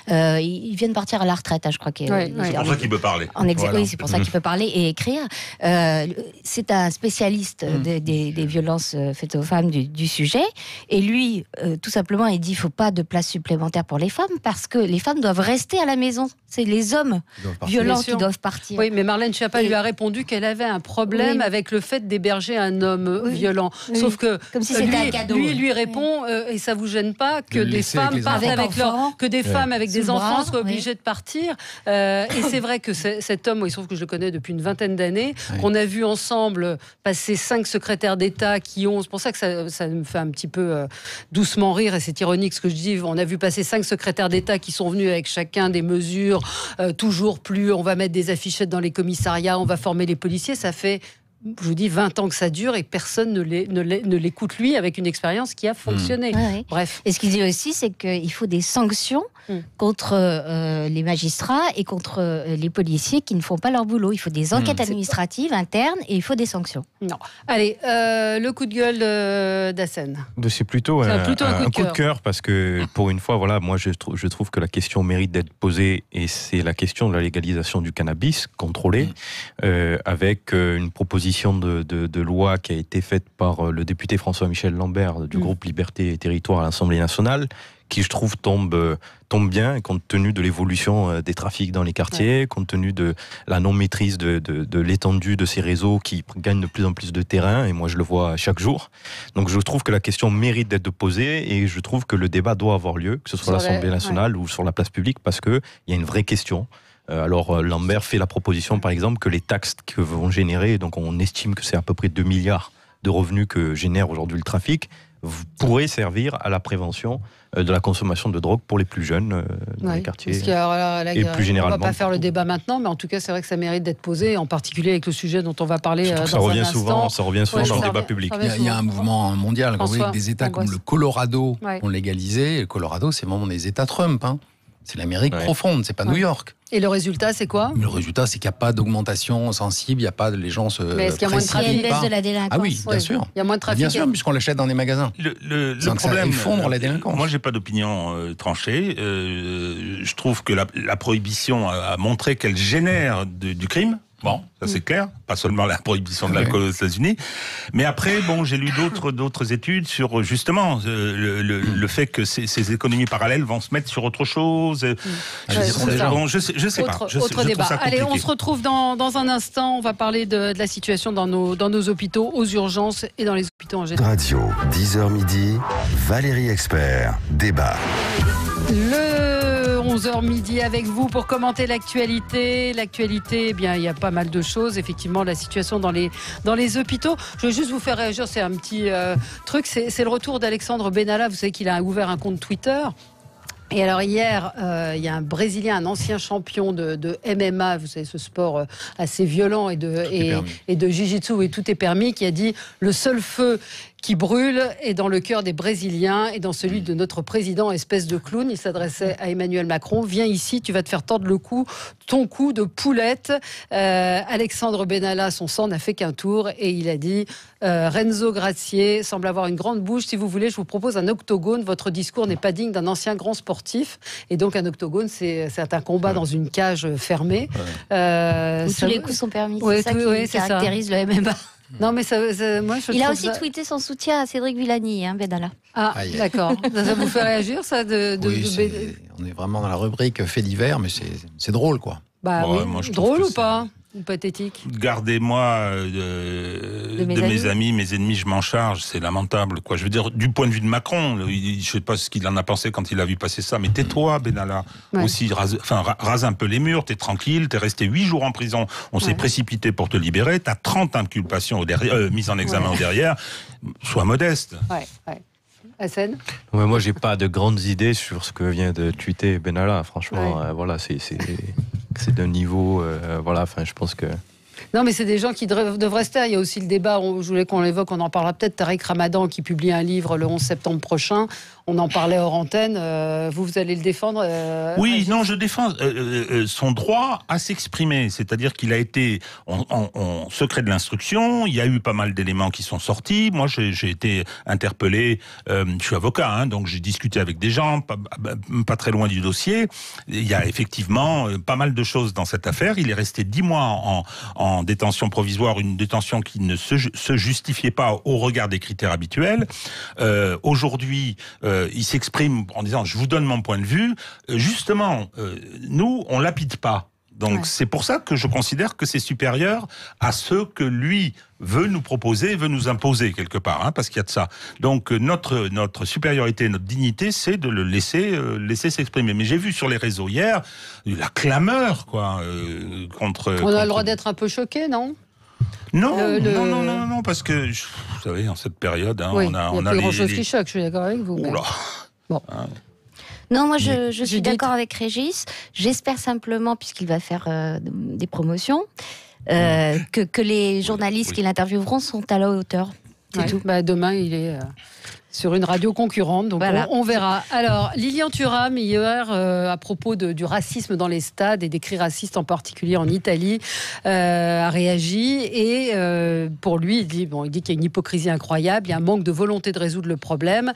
Il vient de partir à la retraite, je crois. C'est pour ça qu'il peut parler. Oui, c'est pour ça qu'il peut parler et écrire. C'est un spécialiste des violences faites aux femmes du sujet. Et lui, tout simplement, il dit qu'il ne faut pas de place supplémentaire pour les femmes parce que les femmes doivent rester à la maison. C'est les hommes violents qui doivent partir. Oui, mais Marlène Schiappa lui a répondu qu'elle avait un problème avec le fait d'héberger un homme violent. Sauf que comme si c'était un cadeau. Lui répond et ça vous gêne pas que des femmes partent que des femmes avec des enfants soient obligées de partir. Et c'est vrai que cet homme, il se trouve que je le connais depuis une vingtaine d'années, qu'on a vu ensemble passer 5 secrétaires d'État qui ont... C'est pour ça que ça me fait un petit peu doucement rire, et c'est ironique ce que je dis. On a vu passer 5 secrétaires d'État qui sont venus avec chacun des mesures, toujours plus, on va mettre des affichettes dans les commissariats, on va former les policiers. Ça fait... Je vous dis 20 ans que ça dure et personne ne l'écoute lui avec une expérience qui a fonctionné. Bref. Et ce qu'il dit aussi, c'est qu'il faut des sanctions contre les magistrats et contre les policiers qui ne font pas leur boulot. Il faut des enquêtes administratives internes et il faut des sanctions. Non. Allez, le coup de gueule d'Hassen. C'est plutôt un coup de cœur parce que pour une fois, voilà, moi je trouve que la question mérite d'être posée et c'est la question de la légalisation du cannabis contrôlé avec une proposition de loi qui a été faite par le député François-Michel Lambert du groupe Liberté et Territoire à l'Assemblée nationale, qui je trouve tombe bien compte tenu de l'évolution des trafics dans les quartiers, compte tenu de la non-maîtrise de l'étendue de ces réseaux qui gagnent de plus en plus de terrain, et moi je le vois chaque jour. Donc je trouve que la question mérite d'être posée, et je trouve que le débat doit avoir lieu, que ce soit à l'Assemblée nationale ou sur la place publique, parce qu'il y a une vraie question. Alors Lambert fait la proposition par exemple que les taxes que vont générer, donc on estime que c'est à peu près 2 milliards de revenus que génère aujourd'hui le trafic, pourraient servir à la prévention de la consommation de drogue pour les plus jeunes dans les quartiers. Et plus généralement. On ne va pas faire le débat maintenant, mais en tout cas c'est vrai que ça mérite d'être posé, en particulier avec le sujet dont on va parler dans ça revient un souvent, instant. Ça revient souvent dans le débat public. Il y a un mouvement mondial. Vous voyez que des États comme le Colorado ont légalisé. Le Colorado, c'est vraiment des États Trump. C'est l'Amérique profonde, c'est pas New York. Et le résultat, c'est quoi ? Le résultat, c'est qu'il n'y a pas d'augmentation sensible, il n'y a pas les gens se. Mais est-ce qu'il y a moins de trafic ? Il y a une baisse de la délinquance. Ah oui, bien sûr. Il y a moins de trafic. Bien sûr, puisqu'on l'achète dans des magasins. Le problème, effondre la délinquance. Moi, j'ai pas d'opinion tranchée. Je trouve que la prohibition a montré qu'elle génère du crime. Bon, ça c'est clair, pas seulement la prohibition de l'alcool aux États-Unis, mais après, bon, j'ai lu d'autres études sur justement le fait que ces économies parallèles vont se mettre sur autre chose. Bon, je sais pas. Autre débat. Allez, on se retrouve dans un instant. On va parler de la situation dans nos hôpitaux, aux urgences et dans les hôpitaux en général. Radio, 10h midi, Valérie Expert, débat. Le 11h midi avec vous pour commenter l'actualité. L'actualité, eh bien, il y a pas mal de choses. Effectivement, la situation dans les hôpitaux. Je veux juste vous faire réagir, c'est un petit truc. C'est le retour d'Alexandre Benalla. Vous savez qu'il a ouvert un compte Twitter. Et alors hier, il y a un Brésilien, un ancien champion de MMA, vous savez, ce sport assez violent et de jiu-jitsu où tout est permis, qui a dit « Le seul feu qui brûle est dans le cœur des Brésiliens et dans celui de notre président, espèce de clown ». Il s'adressait à Emmanuel Macron. « Viens ici, tu vas te faire tordre ton cou de poulette ». Alexandre Benalla, son sang n'a fait qu'un tour et il a dit Renzo Gracie semble avoir une grande bouche. Si vous voulez, je vous propose un octogone. Votre discours n'est pas digne d'un ancien grand sportif. Et donc un octogone, c'est un combat dans une cage fermée. Où tous les coups sont permis. C'est ça qui caractérise le MMA. Non, mais moi, il a aussi tweeté son soutien à Cédric Villani, Benalla. Ah, d'accord. Ça vous fait réagir, ça on est vraiment dans la rubrique fait divers, mais c'est drôle, quoi. Bah oui. Moi, drôle ou pas ? Ou pathétique ? Gardez-moi de mes amis, mes ennemis, je m'en charge. C'est lamentable, quoi. Je veux dire, du point de vue de Macron, je sais pas ce qu'il en a pensé quand il a vu passer ça, mais tais-toi, Benalla. Aussi, rase un peu les murs, t'es tranquille, t'es resté 8 jours en prison, on s'est précipité pour te libérer, t'as 30 inculpations mises en examen au derrière. Sois modeste. Ouais. Hassen ? Moi, j'ai pas de grandes idées sur ce que vient de tweeter Benalla. Franchement, voilà, c'est d'un niveau, voilà. Enfin, je pense que. Non, mais c'est des gens qui devraient se taire. Il y a aussi le débat, je voulais qu'on l'évoque, on en parlera peut-être, Tariq Ramadan qui publie un livre le 11 septembre prochain. On en parlait hors antenne. Vous allez le défendre Oui, non, je défends son droit à s'exprimer. C'est-à-dire qu'il a été en secret de l'instruction. Il y a eu pas mal d'éléments qui sont sortis. Moi, j'ai été interpellé. Je suis avocat, donc j'ai discuté avec des gens, pas très loin du dossier. Il y a effectivement pas mal de choses dans cette affaire. Il est resté 10 mois en détention provisoire, une détention qui ne se justifiait pas au regard des critères habituels. Aujourd'hui, il s'exprime en disant « je vous donne mon point de vue ». Justement, nous, on lapide pas. Donc c'est pour ça que je considère que c'est supérieur à ce que lui veut nous proposer, veut nous imposer quelque part, parce qu'il y a de ça. Donc notre supériorité, notre dignité, c'est de le laisser s'exprimer. Mais j'ai vu sur les réseaux hier la clameur, quoi, contre. On a le droit d'être un peu choqué, non ? Non, parce que vous savez, en cette période, on a plus grand-chose qui choque. Je suis d'accord avec vous. Oula. Bon. Non, moi je suis d'accord avec Régis. J'espère simplement, puisqu'il va faire des promotions, que les journalistes qui l'intervieweront sont à la hauteur. C'est tout. Demain, il est sur une radio concurrente, donc voilà. On verra. Alors, Lilian Thuram, hier, à propos du racisme dans les stades et des cris racistes en particulier en Italie, a réagi et pour lui, il dit qu'il y a une hypocrisie incroyable, il y a un manque de volonté de résoudre le problème.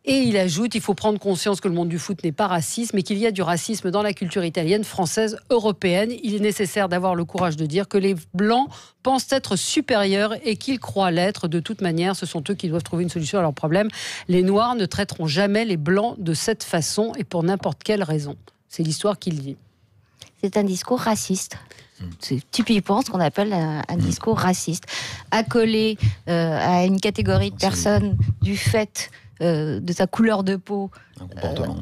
Et il ajoute, il faut prendre conscience que le monde du foot n'est pas raciste, mais qu'il y a du racisme dans la culture italienne, française, européenne. Il est nécessaire d'avoir le courage de dire que les Blancs pensent être supérieurs et qu'ils croient l'être. De toute manière, ce sont eux qui doivent trouver une solution à leurs problèmes. Les Noirs ne traiteront jamais les Blancs de cette façon et pour n'importe quelle raison. C'est l'histoire qu'il dit. C'est un discours raciste. C'est typiquement ce qu'on appelle un discours raciste. Accolé à une catégorie de personnes du fait de sa couleur de peau,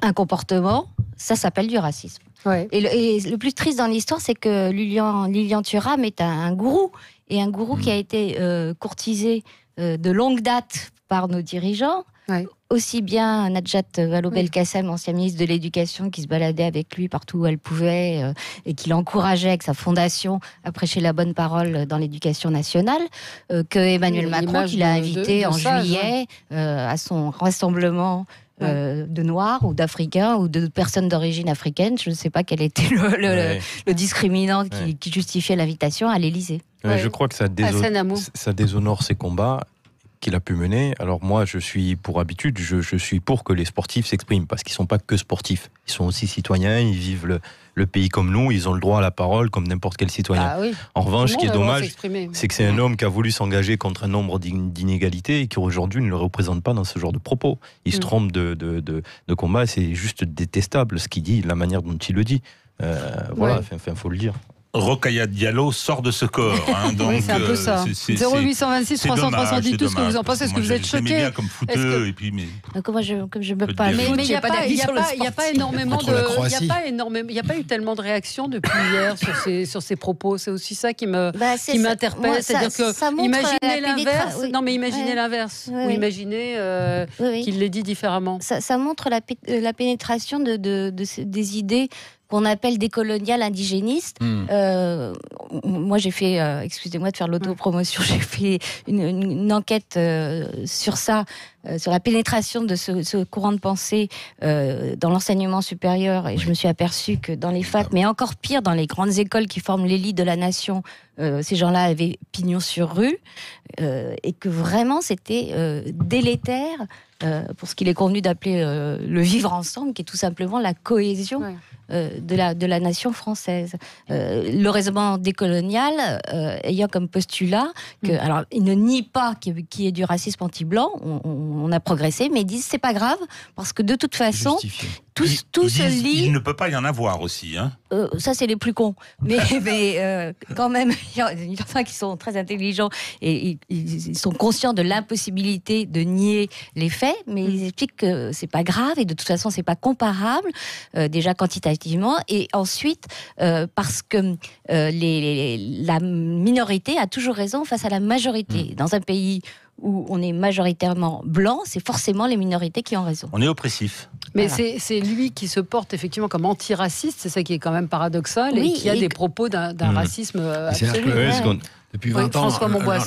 un comportement, ça s'appelle du racisme. Ouais. Et le plus triste dans l'histoire, c'est que Lilian Thuram est un gourou, et un gourou qui a été courtisé de longue date par nos dirigeants. Ouais. Aussi bien Najat Vallaud-Belkacem, ancien ministre de l'Éducation, qui se baladait avec lui partout où elle pouvait et qui l'encourageait avec sa fondation à prêcher la bonne parole dans l'éducation nationale, que Emmanuel Macron, qui l'a invité en juillet à son rassemblement de Noirs ou d'Africains ou de personnes d'origine africaine. Je ne sais pas quel était le discriminant qui justifiait l'invitation à l'Élysée. Je crois que ça déshonore ses combats qu'il a pu mener. Alors moi, je suis pour habitude, je suis pour que les sportifs s'expriment, parce qu'ils ne sont pas que sportifs. Ils sont aussi citoyens, ils vivent le pays comme nous, ils ont le droit à la parole comme n'importe quel citoyen. En revanche, ce qui est dommage, c'est que c'est un homme qui a voulu s'engager contre un nombre d'inégalités et qui aujourd'hui ne le représente pas dans ce genre de propos. Il se trompe de combat, c'est juste détestable ce qu'il dit, la manière dont il le dit. Voilà, faut le dire. Rokhaya Diallo sort de ce corps. Donc, oui, c'est un peu ça. 0826 300 310, tout ce que vous en pensez. Est-ce que vous êtes choqué? Bien comme footeux, et puis, comme je ne peux pas. Mais il n'y a pas énormément il n'y a pas eu tellement de réactions depuis hier sur ces propos. C'est aussi ça qui m'interpelle. C'est-à-dire que imaginez l'inverse. Non, mais imaginez l'inverse. Ou imaginez qu'il l'ait dit différemment. Ça montre la pénétration des idées qu'on appelle décolonial indigéniste. Moi, j'ai fait, excusez-moi de faire l'autopromotion, j'ai fait une enquête sur ça, sur la pénétration de ce courant de pensée dans l'enseignement supérieur, et je me suis aperçue que dans les facs, mais encore pire, dans les grandes écoles qui forment l'élite de la nation, ces gens-là avaient pignon sur rue, et que vraiment c'était délétère pour ce qu'il est convenu d'appeler le vivre ensemble, qui est tout simplement la cohésion de la nation française. Le raisonnement décolonial ayant comme postulat que, alors, il ne nie pas qu'il y ait du racisme anti-blanc, on a progressé, mais ils disent c'est pas grave, parce que de toute façon, tout se lie. Il ne peut pas y en avoir aussi. Ça, c'est les plus cons. Mais quand même, il y en a qui sont très intelligents et ils sont conscients de l'impossibilité de nier les faits, mais ils expliquent que c'est pas grave et de toute façon, c'est pas comparable, déjà quantitativement, et ensuite parce que la minorité a toujours raison face à la majorité. Dans un pays où on est majoritairement blanc, c'est forcément les minorités qui ont raison. On est oppressif. Mais c'est lui qui se porte effectivement comme antiraciste, c'est ça qui est quand même paradoxal, et qui a des propos d'un racisme absolu. Depuis 20 ans,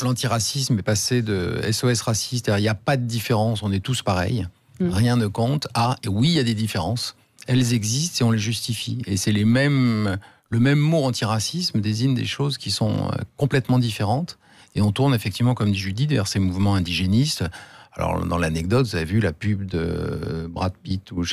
l'antiracisme est passé de SOS raciste, il n'y a pas de différence, on est tous pareils, rien ne compte, et oui, il y a des différences, elles existent et on les justifie. Et c'est le même mot antiracisme désigne des choses qui sont complètement différentes. Et on tourne effectivement, comme dit Judith, vers ces mouvements indigénistes. Alors, dans l'anecdote, vous avez vu la pub de Brad Pitt ou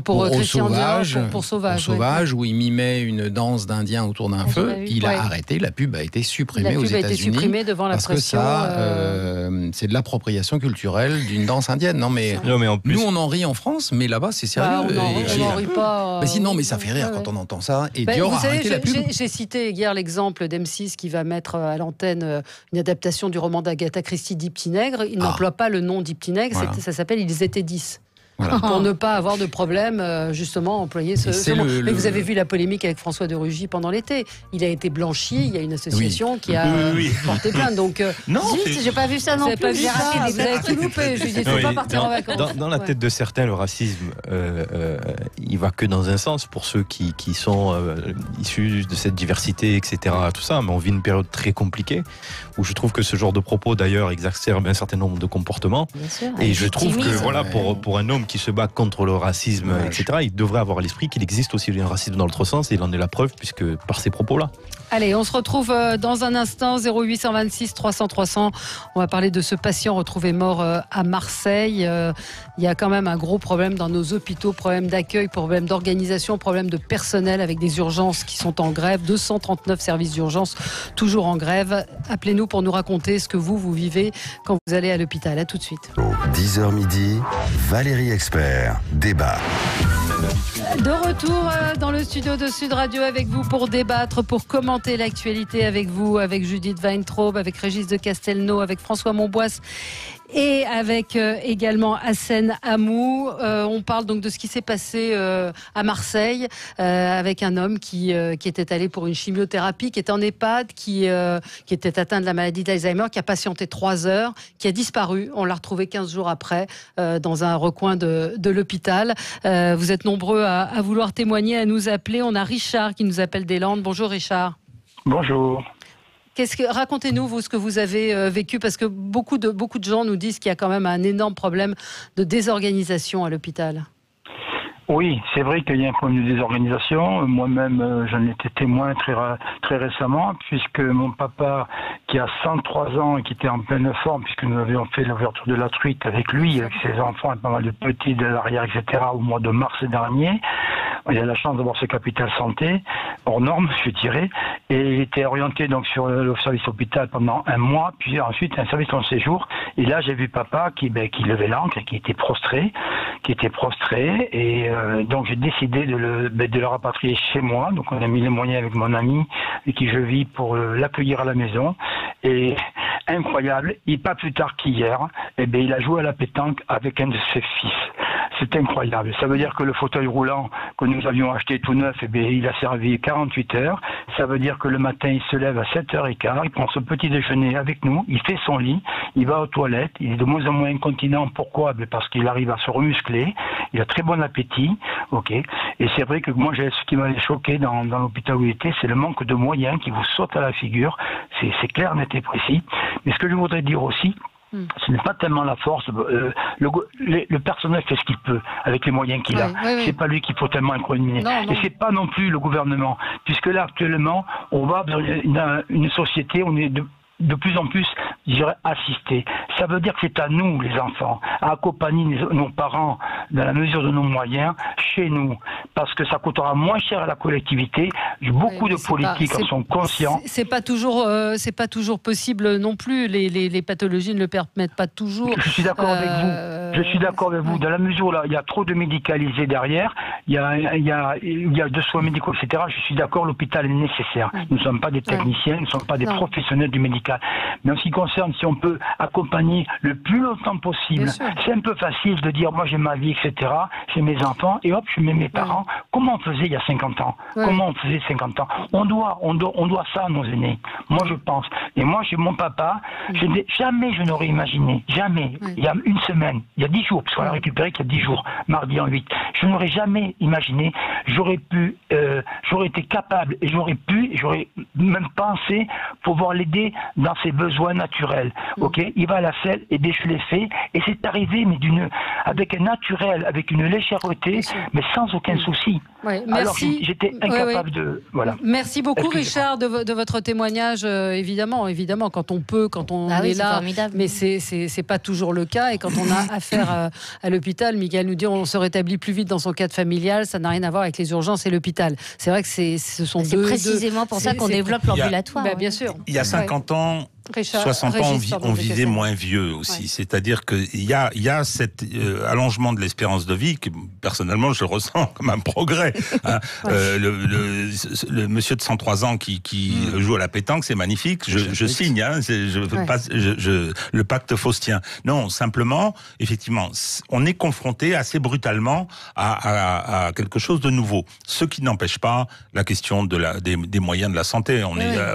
pour Christian Dior, pour Sauvage, où il mimait une danse d'Indien autour d'un feu. Il a arrêté, la pub a été supprimée aux États-Unis. La pub a été supprimée devant la pression. Parce que ça, c'est de l'appropriation culturelle d'une danse indienne. Non, mais en plus, nous, on en rit en France, mais là-bas, c'est sérieux. On n'en rit pas. Mais ça fait rire quand on entend ça. Et Dior a arrêté la pub. J'ai cité hier l'exemple d'M6 qui va mettre à l'antenne une adaptation du roman d'Agatha Christie, Dix Petits Nègres. Il n'emploie pas le nom Dix Petits Nègres, ça s'appelle Ils étaient 10. Voilà. Pour ne pas avoir de problème, justement, employer ce mot. Mais vous avez vu la polémique avec François de Rugy pendant l'été. Il a été blanchi, il y a une association qui a porté plainte. Donc, non, j'ai pas vu ça non plus. Vous avez tout loupé. Je dis, il ne faut pas partir en vacances. Dans la tête de certains, le racisme, il va que dans un sens pour ceux qui sont issus de cette diversité, etc. Tout ça. Mais on vit une période très compliquée où je trouve que ce genre de propos, d'ailleurs, exacerbe un certain nombre de comportements. Et je trouve que, pour un homme qui se bat contre le racisme, etc., il devrait avoir à l'esprit qu'il existe aussi un racisme dans l'autre sens, et il en est la preuve puisque par ces propos-là. Allez, on se retrouve dans un instant, 0826 300 300. On va parler de ce patient retrouvé mort à Marseille. Il y a quand même un gros problème dans nos hôpitaux, problème d'accueil, problème d'organisation, problème de personnel avec des urgences qui sont en grève. 239 services d'urgence toujours en grève. Appelez-nous pour nous raconter ce que vous vivez quand vous allez à l'hôpital. À tout de suite. 10h midi, Valérie Expert, débat. De retour dans le studio de Sud Radio avec vous pour débattre, pour commenter l'actualité avec vous, avec Judith Weintraub, avec Régis de Castelnau, avec François Monboisse et avec également Hassen Hamou. On parle donc de ce qui s'est passé à Marseille avec un homme qui était allé pour une chimiothérapie, qui était en EHPAD, qui était atteint de la maladie d'Alzheimer, qui a patienté 3 heures, qui a disparu. On l'a retrouvé 15 jours après dans un recoin de l'hôpital. Vous êtes nombreux à vouloir témoigner, à nous appeler. On a Richard qui nous appelle des Landes. Bonjour Richard. Bonjour. Racontez-nous, vous, ce que vous avez vécu, parce que beaucoup de gens nous disent qu'il y a quand même un énorme problème de désorganisation à l'hôpital. Oui, c'est vrai qu'il y a un problème de désorganisation. Moi-même, j'en étais témoin très récemment, puisque mon papa, qui a 103 ans et qui était en pleine forme, puisque nous avions fait l'ouverture de la truite avec lui, avec ses enfants et pas mal de petits de l'arrière, etc., au mois de mars dernier. Il a la chance d'avoir ce capital santé, hors norme, je dirais, et il était orienté donc sur le service hôpital pendant un mois, puis ensuite un service long séjour. Et là, j'ai vu papa qui levait l'ancre, qui était prostré, et donc j'ai décidé de le rapatrier chez moi. Donc on a mis les moyens avec mon ami avec qui je vis pour l'accueillir à la maison. Et incroyable, pas plus tard qu'hier, il a joué à la pétanque avec un de ses fils. C'est incroyable. Ça veut dire que le fauteuil roulant que nous avions acheté tout neuf, il a servi 48 heures. Ça veut dire que le matin, il se lève à 7h15, il prend son petit déjeuner avec nous, il fait son lit, il va aux toilettes, il est de moins en moins incontinent. Pourquoi ? Parce qu'il arrive à se remuscler, il a très bon appétit, ok. Et c'est vrai que moi, ce qui m'avait choqué dans l'hôpital où il était, c'est le manque de moyens qui vous saute à la figure. C'est clair, net et précis. Mais ce que je voudrais dire aussi, ce n'est pas tellement la force. Le personnel fait ce qu'il peut avec les moyens qu'il a. Oui. C'est pas lui qu'il faut tellement incriminer. Et c'est pas non plus le gouvernement, puisque là actuellement, on va dans une société, on est de plus en plus, je dirais, assistés. Ça veut dire que c'est à nous, les enfants, à accompagner nos parents dans la mesure de nos moyens chez nous, parce que ça coûtera moins cher à la collectivité. Beaucoup de politiques en sont conscients. C'est pas toujours possible non plus. Les pathologies ne le permettent pas toujours. Je suis d'accord avec vous. Je suis d'accord avec vous. Dans la mesure où là, il y a trop de médicalisés derrière, il y a de soins médicaux, etc. Je suis d'accord, l'hôpital est nécessaire. Nous ne sommes pas des techniciens, nous ne sommes pas des professionnels du médical. Mais en ce qui concerne, si on peut accompagner le plus longtemps possible, c'est un peu facile de dire, moi j'ai ma vie, etc., j'ai mes enfants, et hop, je mets mes parents. Comment on faisait il y a 50 ans ? Comment on faisait 50 ans ? On doit ça à nos aînés. Moi je pense. Et moi, chez mon papa, jamais je n'aurais imaginé, jamais, il y a une semaine, il y a 10 jours, parce qu'on l'a récupéré qu'il y a 10 jours, mardi en 8, je n'aurais jamais imaginé, j'aurais été capable, et j'aurais même pensé pouvoir l'aider dans ses besoins naturels. Ok, il va à la selle et je l'ai fait, et c'est arrivé, mais avec un naturel, avec une légèreté, mais sans aucun souci. Merci. Alors j'étais incapable de. Voilà. Merci beaucoup, Richard, de votre témoignage. Évidemment, quand on peut, quand on est là, formidable. Mais c'est pas toujours le cas. Et quand on a affaire à l'hôpital, Miguel nous dit on se rétablit plus vite dans son cadre familial. Ça n'a rien à voir avec les urgences et l'hôpital. C'est vrai que ce sont deux. C'est précisément pour ça qu'on développe l'ambulatoire. Bien sûr. Il y a 50 ans. 60 ans, on vivait moins vieux aussi. C'est-à-dire qu'il y a cet allongement de l'espérance de vie que, personnellement, je ressens comme un progrès. Le monsieur de 103 ans qui joue à la pétanque, c'est magnifique. Je signe. Le pacte faustien. Non, simplement, effectivement, on est confronté assez brutalement à quelque chose de nouveau. Ce qui n'empêche pas la question des moyens de la santé.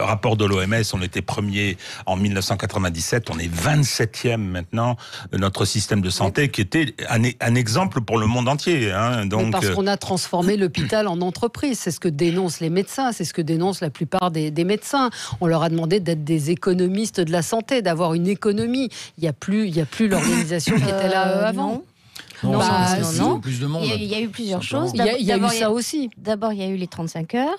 Rapport de l'OMS, on était premier en 1997, on est 27e maintenant, notre système de santé, qui était un exemple pour le monde entier. Donc, parce qu'on a transformé l'hôpital en entreprise, c'est ce que dénoncent les médecins, c'est ce que dénoncent la plupart des médecins. On leur a demandé d'être des économistes de la santé, d'avoir une économie. Il n'y a plus l'organisation qui était là avant. Non. Plus de monde. Il y a eu plusieurs choses. Il y a eu ça aussi. D'abord, il y a eu les 35 heures.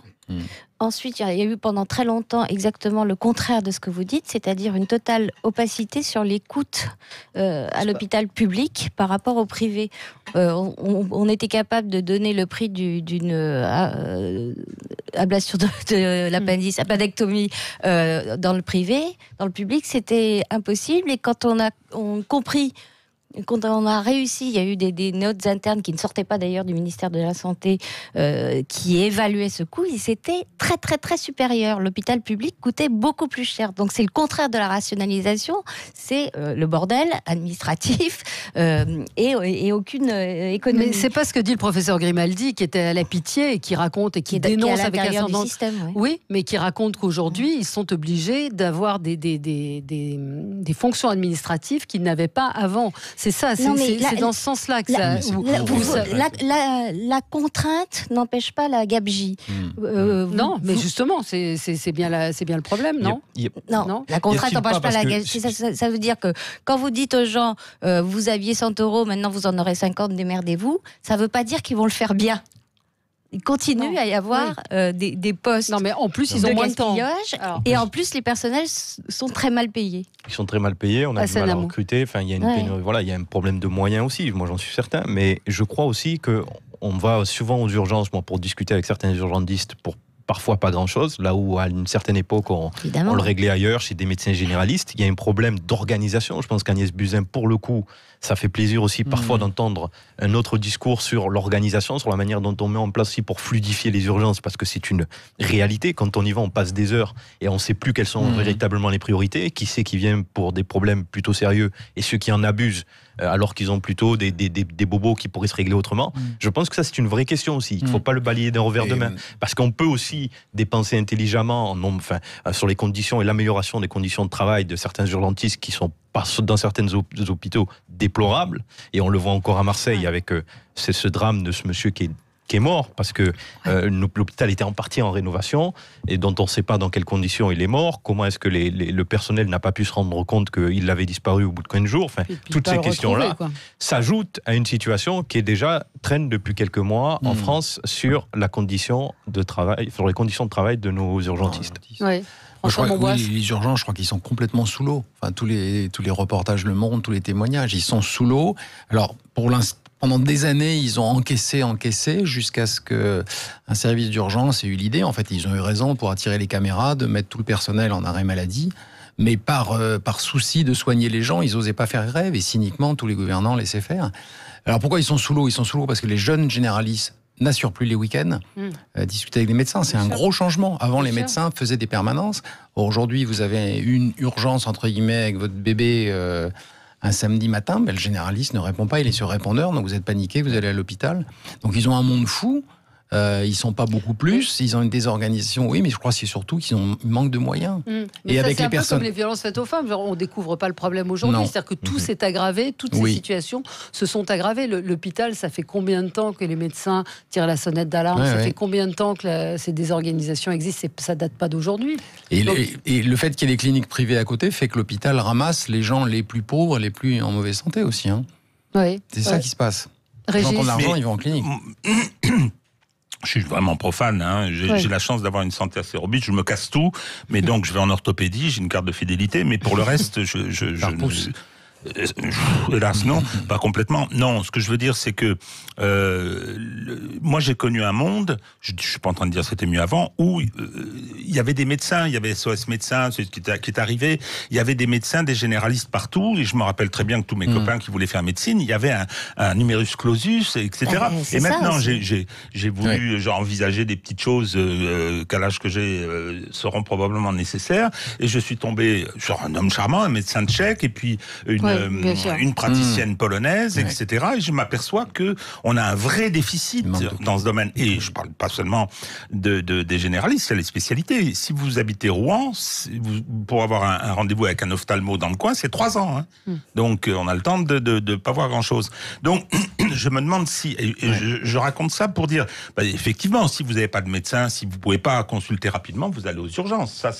Ensuite, il y a eu pendant très longtemps exactement le contraire de ce que vous dites, c'est-à-dire une totale opacité sur les coûts à l'hôpital public par rapport au privé. On était capable de donner le prix d'une ablation de l'appendice, appendectomie dans le privé. Dans le public, c'était impossible. Et quand on a compris, quand on a réussi, il y a eu des notes internes qui ne sortaient pas d'ailleurs du ministère de la Santé, qui évaluaient ce coût. C'était très très très supérieur. L'hôpital public coûtait beaucoup plus cher. Donc c'est le contraire de la rationalisation. C'est le bordel administratif et aucune économie. Mais c'est pas ce que dit le professeur Grimaldi, qui était à la Pitié et qui raconte et qui dénonce avec un certain système. Oui, mais qui raconte qu'aujourd'hui ils sont obligés d'avoir des fonctions administratives qu'ils n'avaient pas avant. c'est ça, c'est dans ce sens-là que ça... La contrainte n'empêche pas la gabegie. Non, mais justement, c'est bien le problème, non? Non, la contrainte n'empêche pas la gabegie. Ça veut dire que quand vous dites aux gens, vous aviez 100 €, maintenant vous en aurez 50, démerdez-vous, ça ne veut pas dire qu'ils vont le faire bien. Il continue à y avoir des postes. Non, mais en plus, ils ont moins de temps. Et en plus, les personnels sont très mal payés. Ils sont très mal payés, on a du mal à recruter. Enfin, il y a une pénurie, voilà, il y a un problème de moyens aussi, moi j'en suis certain. Mais je crois aussi qu'on va souvent aux urgences, moi, pour discuter avec certains urgentistes, pour parfois pas grand-chose, là où à une certaine époque on le réglait ailleurs, chez des médecins généralistes. Il y a un problème d'organisation. Je pense qu'Agnès Buzyn, pour le coup, ça fait plaisir aussi parfois d'entendre un autre discours sur l'organisation, sur la manière dont on met en place aussi pour fluidifier les urgences, parce que c'est une réalité. Quand on y va, on passe des heures et on ne sait plus quelles sont véritablement les priorités, qui c'est qui vient pour des problèmes plutôt sérieux et ceux qui en abusent alors qu'ils ont plutôt des bobos qui pourraient se régler autrement. Je pense que ça, c'est une vraie question aussi. Il ne faut pas le balayer d'un revers de main. Parce qu'on peut aussi dépenser intelligemment sur les conditions et l'amélioration des conditions de travail de certains urgentistes qui sont dans certains hôpitaux déplorables. Et on le voit encore à Marseille avec ce drame de ce monsieur qui est mort, parce que l'hôpital était en partie en rénovation et dont on ne sait pas dans quelles conditions il est mort, comment est-ce que le personnel n'a pas pu se rendre compte qu'il avait disparu au bout de 15 jours. Enfin, toutes ces questions-là s'ajoutent à une situation qui est déjà traîne depuis quelques mois en France sur la condition de travail, sur les conditions de travail de nos urgentistes. Les urgences, je crois qu'ils sont complètement sous l'eau. Enfin, tous les reportages le montrent, tous les témoignages, ils sont sous l'eau. Alors, pour l'instant, pendant des années, ils ont encaissé, jusqu'à ce qu'un service d'urgence ait eu l'idée. En fait, ils ont eu raison pour attirer les caméras, de mettre tout le personnel en arrêt maladie. Mais par souci de soigner les gens, ils n'osaient pas faire grève. Et cyniquement, tous les gouvernants laissaient faire. Alors pourquoi ils sont sous l'eau ? Ils sont sous l'eau parce que les jeunes généralistes n'assurent plus les week-ends. Discuter avec les médecins, c'est un gros changement. Avant, les médecins faisaient des permanences. Aujourd'hui, vous avez une urgence, entre guillemets, avec votre bébé... un samedi matin, le généraliste ne répond pas, il est sur répondeur, donc vous êtes paniqué, vous allez à l'hôpital. Donc ils ont un monde fou, ils sont pas beaucoup plus, ils ont une désorganisation, oui, mais je crois que c'est surtout qu'ils manquent de moyens. Et ça, avec les personnes, comme les violences faites aux femmes, on découvre pas le problème aujourd'hui, c'est-à-dire que tout s'est aggravé, toutes ces situations se sont aggravées. L'hôpital, ça fait combien de temps que les médecins tirent la sonnette d'alarme, ça fait combien de temps que ces désorganisations existent, ça date pas d'aujourd'hui. Et le fait qu'il y ait des cliniques privées à côté fait que l'hôpital ramasse les gens les plus pauvres, les plus en mauvaise santé aussi. C'est ça qui se passe. Les gens qui ont de l'argent, ils vont en clinique. Je suis vraiment profane, j'ai la chance d'avoir une santé assez robuste, je me casse tout, mais donc je vais en orthopédie, j'ai une carte de fidélité, mais pour le reste, hélas non, pas complètement. Non, ce que je veux dire, c'est que moi j'ai connu un monde, je suis pas en train de dire que c'était mieux avant, où il y avait des médecins, il y avait SOS médecins, qui est arrivé, il y avait des médecins, des généralistes partout, et je me rappelle très bien que tous mes copains qui voulaient faire médecine, il y avait un numerus clausus, etc. Et maintenant j'ai voulu envisager des petites choses qu'à l'âge que j'ai seront probablement nécessaires, et je suis tombé sur un homme charmant, un médecin tchèque, et puis une praticienne polonaise, etc. Et je m'aperçois que on a un vrai déficit dans ce domaine. Et je parle pas seulement des généralistes, c'est les spécialités. Si vous habitez Rouen, pour avoir un rendez-vous avec un ophtalmo dans le coin, c'est 3 ans. Donc on a le temps de pas voir grand-chose. Donc je me demande si, je raconte ça pour dire, effectivement, si vous n'avez pas de médecin, si vous pouvez pas consulter rapidement, vous allez aux urgences. Ça,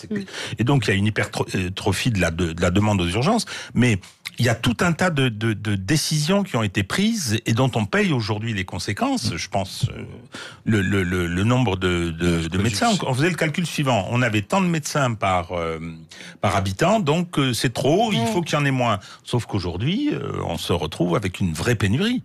et donc il y a une hypertrophie de la demande aux urgences, mais il y a tout un tas de décisions qui ont été prises et dont on paye aujourd'hui les conséquences. Je pense le nombre de médecins. On faisait le calcul suivant. On avait tant de médecins par habitant, donc c'est trop, il faut qu'il y en ait moins. Sauf qu'aujourd'hui, on se retrouve avec une vraie pénurie.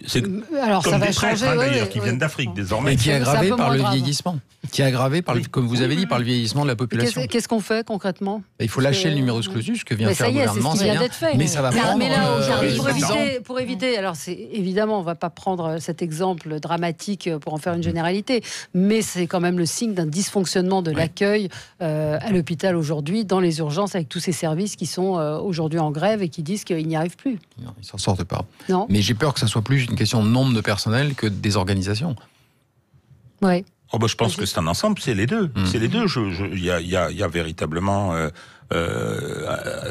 C'est alors, comme ça va des prêtres, changer, d'ailleurs, qui viennent d'Afrique désormais. Et qui est aggravé par le vieillissement. Qui est aggravé, comme vous avez dit, par le vieillissement de la population. Qu'est-ce qu'on fait concrètement ? Il faut lâcher le numerus clausus que vient faire le gouvernement. Ça y est, c'est ce qui vient d'être fait. Mais ça va prendre... Mais là, aujourd'hui, pour éviter, alors c'est évidemment, on ne va pas prendre cet exemple dramatique pour en faire une généralité, mais c'est quand même le signe d'un dysfonctionnement de l'accueil à l'hôpital aujourd'hui, dans les urgences, avec tous ces services qui sont aujourd'hui en grève et qui disent qu'ils n'y arrivent plus. Non, ils ne s'en sortent pas. Non. Mais j'ai peur que ça soit plus une question de nombre de personnel que des organisations. Oui. Je pense que c'est un ensemble, c'est les deux. C'est les deux. Il y a véritablement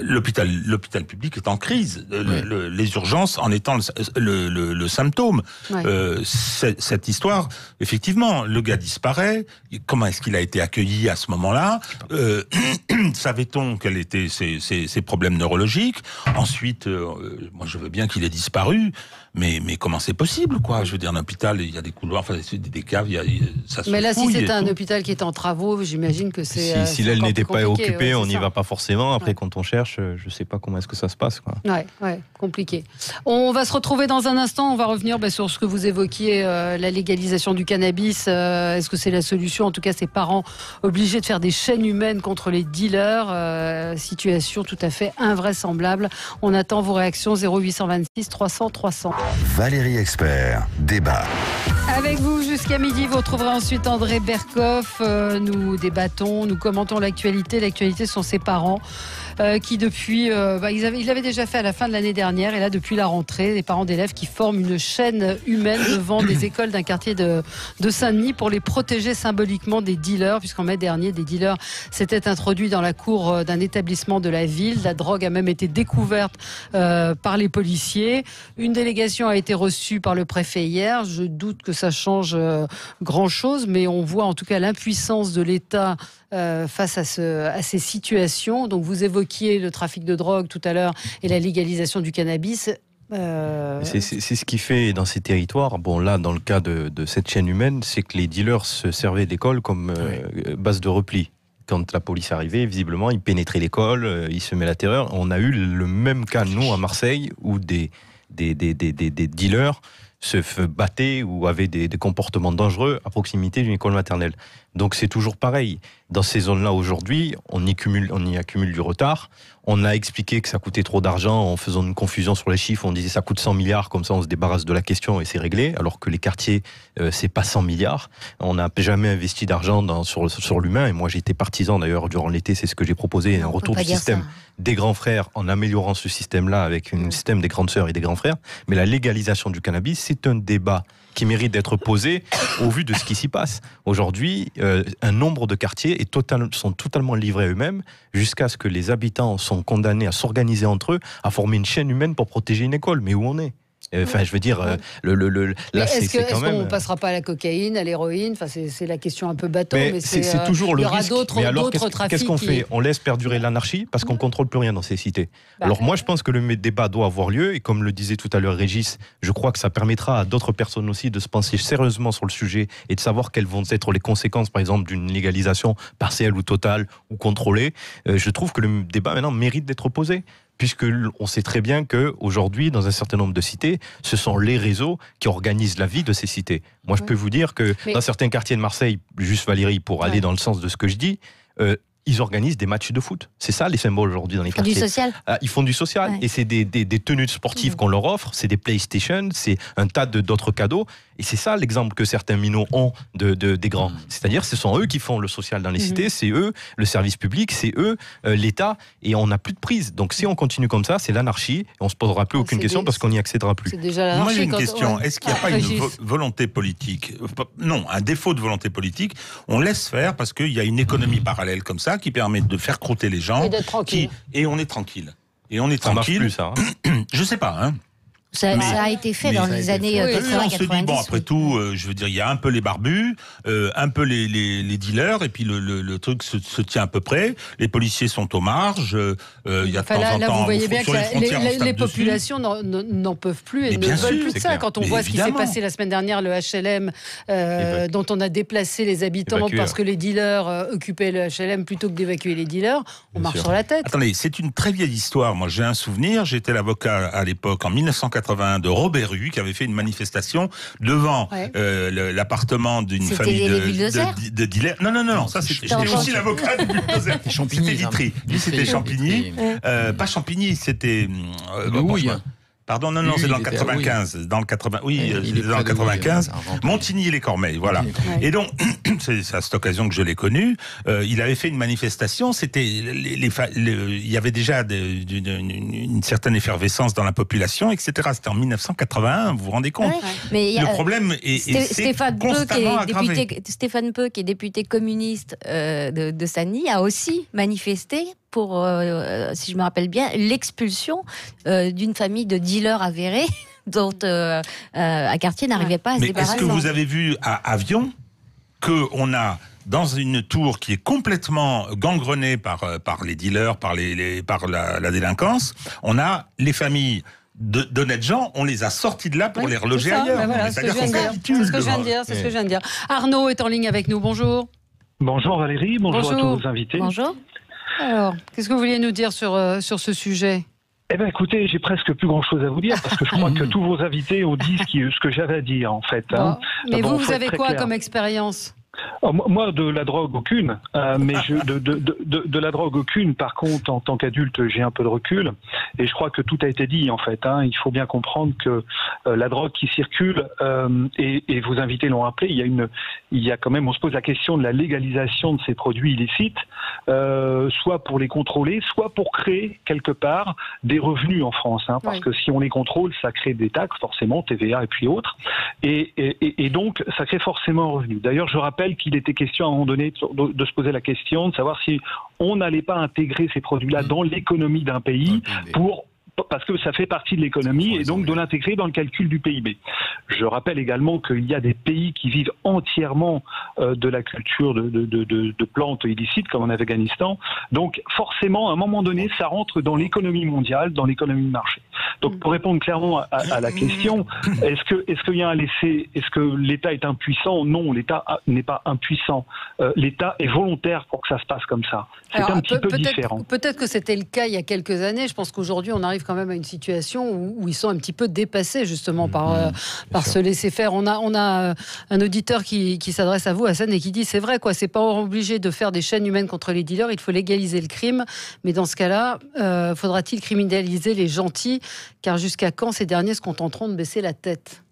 l'hôpital public est en crise. Les urgences en étant le symptôme. Cette histoire, effectivement, le gars disparaît. Comment est-ce qu'il a été accueilli à ce moment-là? Savait-on quels étaient ses problèmes neurologiques? Ensuite, moi je veux bien qu'il ait disparu, mais comment c'est possible, quoi? Je veux dire, un hôpital, il y a des couloirs, enfin des caves, ça se Mais là, si fouille c'est un hôpital qui est en travaux, j'imagine que c'est... Si l'aile n'était pas occupée, on n'y va pas forcément. Après, Ouais. quand on cherche, je ne sais pas comment est-ce que ça se passe, quoi. Ouais, compliqué. On va se retrouver dans un instant. On va revenir sur ce que vous évoquiez, la légalisation du cannabis. Est-ce que c'est la solution? En tout cas, ces parents obligés de faire des chaînes humaines contre les dealers. Situation tout à fait invraisemblable. On attend vos réactions 0826 300 300. Valérie Expert, débat. Avec vous jusqu'à midi, vous retrouverez ensuite André Berkoff. Nous débattons, nous commentons l'actualité. L'actualité sont ses parents qui depuis, ils l'avaient déjà fait à la fin de l'année dernière et là depuis la rentrée, les parents d'élèves qui forment une chaîne humaine devant des écoles d'un quartier de Saint-Denis pour les protéger symboliquement des dealers, puisqu'en mai dernier, des dealers s'étaient introduits dans la cour d'un établissement de la ville. La drogue a même été découverte par les policiers. Une délégation a été reçue par le préfet hier. Je doute que ça change grand-chose, mais on voit en tout cas l'impuissance de l'État face à ces situations. Donc vous évoquiez le trafic de drogue tout à l'heure et la légalisation du cannabis. C'est ce qui fait dans ces territoires, bon là dans le cas de cette chaîne humaine, c'est que les dealers se servaient d'école comme base de repli. Quand la police arrivait, visiblement, ils pénétraient l'école, ils semaient la terreur. On a eu le même cas, nous, à Marseille, où des dealers se battaient ou avaient des comportements dangereux à proximité d'une école maternelle. Donc c'est toujours pareil. Dans ces zones-là, aujourd'hui, on y accumule du retard. On a expliqué que ça coûtait trop d'argent en faisant une confusion sur les chiffres. On disait ça coûte 100 milliards, comme ça on se débarrasse de la question et c'est réglé. Alors que les quartiers, c'est pas 100 milliards. On n'a jamais investi d'argent sur l'humain. Et moi, j'ai été partisan d'ailleurs durant l'été, c'est ce que j'ai proposé, un retour du système des grands frères en améliorant ce système-là avec un système des grandes sœurs et des grands frères. Mais la légalisation du cannabis, c'est un débat qui mérite d'être posé au vu de ce qui s'y passe. Aujourd'hui, un nombre de quartiers sont totalement livrés à eux-mêmes jusqu'à ce que les habitants sont condamnés à s'organiser entre eux, à former une chaîne humaine pour protéger une école. Mais où on est ? Enfin, je veux dire, là, est-ce quand même. qu'on passera pas à la cocaïne, à l'héroïne? Enfin, c'est la question un peu bateau, mais c'est toujours le risque. Il y aura d'autres trafics. Qu'est-ce qu'on fait? On laisse perdurer l'anarchie parce qu'on contrôle plus rien dans ces cités. Alors moi, je pense que le débat doit avoir lieu et comme le disait tout à l'heure Régis, je crois que ça permettra à d'autres personnes aussi de se penser sérieusement sur le sujet et de savoir quelles vont être les conséquences, par exemple, d'une légalisation partielle ou totale ou contrôlée. Je trouve que le débat maintenant mérite d'être posé. Puisqu'on sait très bien qu'aujourd'hui, dans un certain nombre de cités, ce sont les réseaux qui organisent la vie de ces cités. Moi, je peux vous dire que dans certains quartiers de Marseille, juste Valérie, pour aller dans le sens de ce que je dis, ils organisent des matchs de foot. C'est ça les symboles aujourd'hui dans les quartiers. Du social. Ils font du social. Et c'est des tenues sportives qu'on leur offre, c'est des PlayStation, c'est un tas d'autres cadeaux. Et c'est ça l'exemple que certains minots ont des grands. C'est-à-dire ce sont eux qui font le social dans les cités, c'est eux le service public, c'est eux l'État, et on n'a plus de prise. Donc si on continue comme ça, c'est l'anarchie, on ne se posera plus aucune question parce qu'on n'y accédera plus. Moi j'ai une question, est-ce qu'il n'y a pas une volonté politique? Non, un défaut de volonté politique. On laisse faire parce qu'il y a une économie parallèle comme ça qui permet de faire croûter les gens. Et d'être tranquille. Et on est tranquille. Et on est ça tranquille. Marche plus, ça, hein. Je sais pas, hein. Ça a été fait dans les années 80-90. On se dit, bon, après tout, je veux dire, il y a un peu les barbus, un peu les dealers, et puis le truc se tient à peu près. Les policiers sont aux marges. Il y a de temps en temps, vous voyez bien que les populations n'en peuvent plus et mais ne veulent sûr, plus de ça. clair. Quand on mais voit évidemment. ce qui s'est passé la semaine dernière, le HLM, dont on a déplacé les habitants parce que les dealers occupaient le HLM plutôt que d'évacuer les dealers, on marche sur la tête. Attendez, c'est une très vieille histoire. Moi, j'ai un souvenir. J'étais l'avocat à l'époque, en 1981, de Robert Rue, qui avait fait une manifestation devant l'appartement d'une famille de dealers. Non, ça j'étais aussi l'avocat du bulldozer. C'était Vitry. Lui, c'était Champigny. Pas Champigny, c'était... Pardon, non, c'est dans le 95. Dans le 80, oui, dans le 95. Montigny-les-Cormeilles, voilà. Et donc, c'est à cette occasion que je l'ai connu. Il avait fait une manifestation. C'était il y avait déjà une certaine effervescence dans la population, etc. C'était en 1981. Vous vous rendez compte? Mais le problème est Stéphane Peu, qui est député communiste de Saint-Denis, a aussi manifesté pour, si je me rappelle bien, l'expulsion d'une famille de dealers avérés dont Acartier n'arrivait pas à se débarrasser. Est-ce que vous avez vu à Avion qu'on a dans une tour qui est complètement gangrenée par les dealers, par la délinquance, on a les familles d'honnêtes gens, on les a sortis de là pour les reloger ailleurs. Voilà, c'est ce que je viens de dire. Arnaud est en ligne avec nous, bonjour. Bonjour Valérie, bonjour à tous vos invités. Bonjour. Alors, qu'est-ce que vous vouliez nous dire sur ce sujet ? Eh bien écoutez, j'ai presque plus grand-chose à vous dire, parce que je crois que tous vos invités ont dit ce que j'avais à dire, en fait. Mais vous avez quoi comme expérience ? Moi, de la drogue, aucune. Mais de la drogue, aucune. Par contre, en tant qu'adulte, j'ai un peu de recul. Et je crois que tout a été dit, en fait. Il faut bien comprendre que la drogue qui circule, et vos invités l'ont rappelé, il y a quand même, on se pose la question de la légalisation de ces produits illicites, soit pour les contrôler, soit pour créer, quelque part, des revenus en France. Parce que si on les contrôle, ça crée des taxes, forcément, TVA et puis autres. Et donc, ça crée forcément un revenu. D'ailleurs, je rappelle qu'il était question à un moment donné de se poser la question de savoir si on n'allait pas intégrer ces produits-là dans l'économie d'un pays parce que ça fait partie de l'économie et donc de l'intégrer dans le calcul du PIB. Je rappelle également qu'il y a des pays qui vivent entièrement de la culture de plantes illicites, comme en Afghanistan. Donc forcément, à un moment donné, ça rentre dans l'économie mondiale, dans l'économie de marché. Donc pour répondre clairement à la question, est-ce qu'il y a un laisser, est-ce que l'État est impuissant ? Non, l'État n'est pas impuissant. L'État est volontaire pour que ça se passe comme ça. C'est un petit peu différent. Peut-être que c'était le cas il y a quelques années. Je pense qu'aujourd'hui, on arrive quand même à une situation où ils sont un petit peu dépassés justement par ce laisser-faire. On a un auditeur qui s'adresse à vous, Hassan, et qui dit c'est vrai, c'est pas obligé de faire des chaînes humaines contre les dealers, il faut légaliser le crime. Mais dans ce cas-là, faudra-t-il criminaliser les gentils ? Car jusqu'à quand ces derniers se contenteront de baisser la tête ?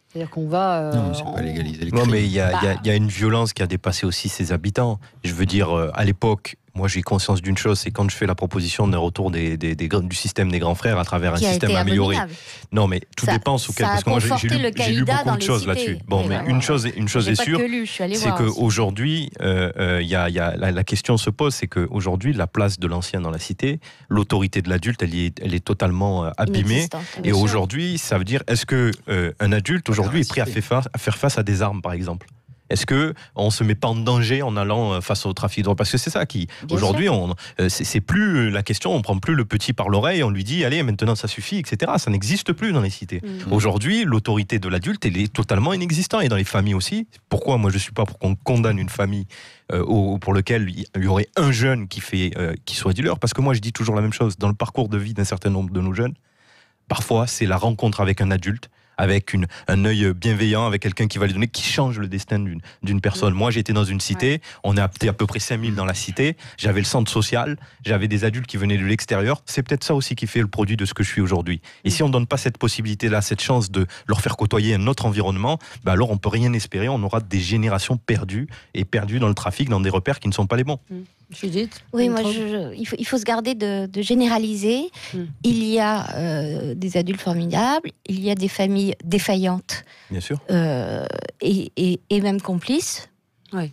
C'est-à-dire qu'on va... non, c'est pas légaliser le crime. Non, mais il y a une violence qui a dépassé aussi ses habitants. Je veux dire, à l'époque, moi j'ai conscience d'une chose, c'est quand je fais la proposition d'un retour du système des grands frères à travers un système amélioré. Non, mais tout dépend sous quel... Parce que moi j'ai lu beaucoup de choses là-dessus. Bon, mais une chose est sûre, c'est qu'aujourd'hui, la question se pose, c'est qu'aujourd'hui, la place de l'ancien dans la cité, l'autorité de l'adulte, elle est totalement abîmée. Et aujourd'hui, ça veut dire, est-ce qu'un adulte aujourd'hui est prêt à faire face à des armes, par exemple ? Est-ce qu'on ne se met pas en danger en allant face au trafic de drogue ? Parce que c'est ça qui... Aujourd'hui, c'est plus la question, on ne prend plus le petit par l'oreille, on lui dit, allez, maintenant ça suffit, etc. Ça n'existe plus dans les cités. Aujourd'hui, l'autorité de l'adulte, elle est totalement inexistante. Et dans les familles aussi. Pourquoi moi, je ne suis pas pour qu'on condamne une famille pour lequel il y aurait un jeune qui soit dealer ? Parce que moi, je dis toujours la même chose. Dans le parcours de vie d'un certain nombre de nos jeunes, parfois, c'est la rencontre avec un adulte, avec un œil bienveillant, avec quelqu'un qui va lui donner, qui change le destin d'une personne. Moi, j'étais dans une cité, on est à peu près 5000 dans la cité, j'avais le centre social, j'avais des adultes qui venaient de l'extérieur. C'est peut-être ça aussi qui fait le produit de ce que je suis aujourd'hui. Et si on ne donne pas cette possibilité-là, cette chance de leur faire côtoyer un autre environnement, alors on ne peut rien espérer, on aura des générations perdues dans le trafic, dans des repères qui ne sont pas les bons. Judith ? Oui, moi, il faut se garder de généraliser. Il y a des adultes formidables, il y a des familles défaillantes. Bien sûr. Et même complices.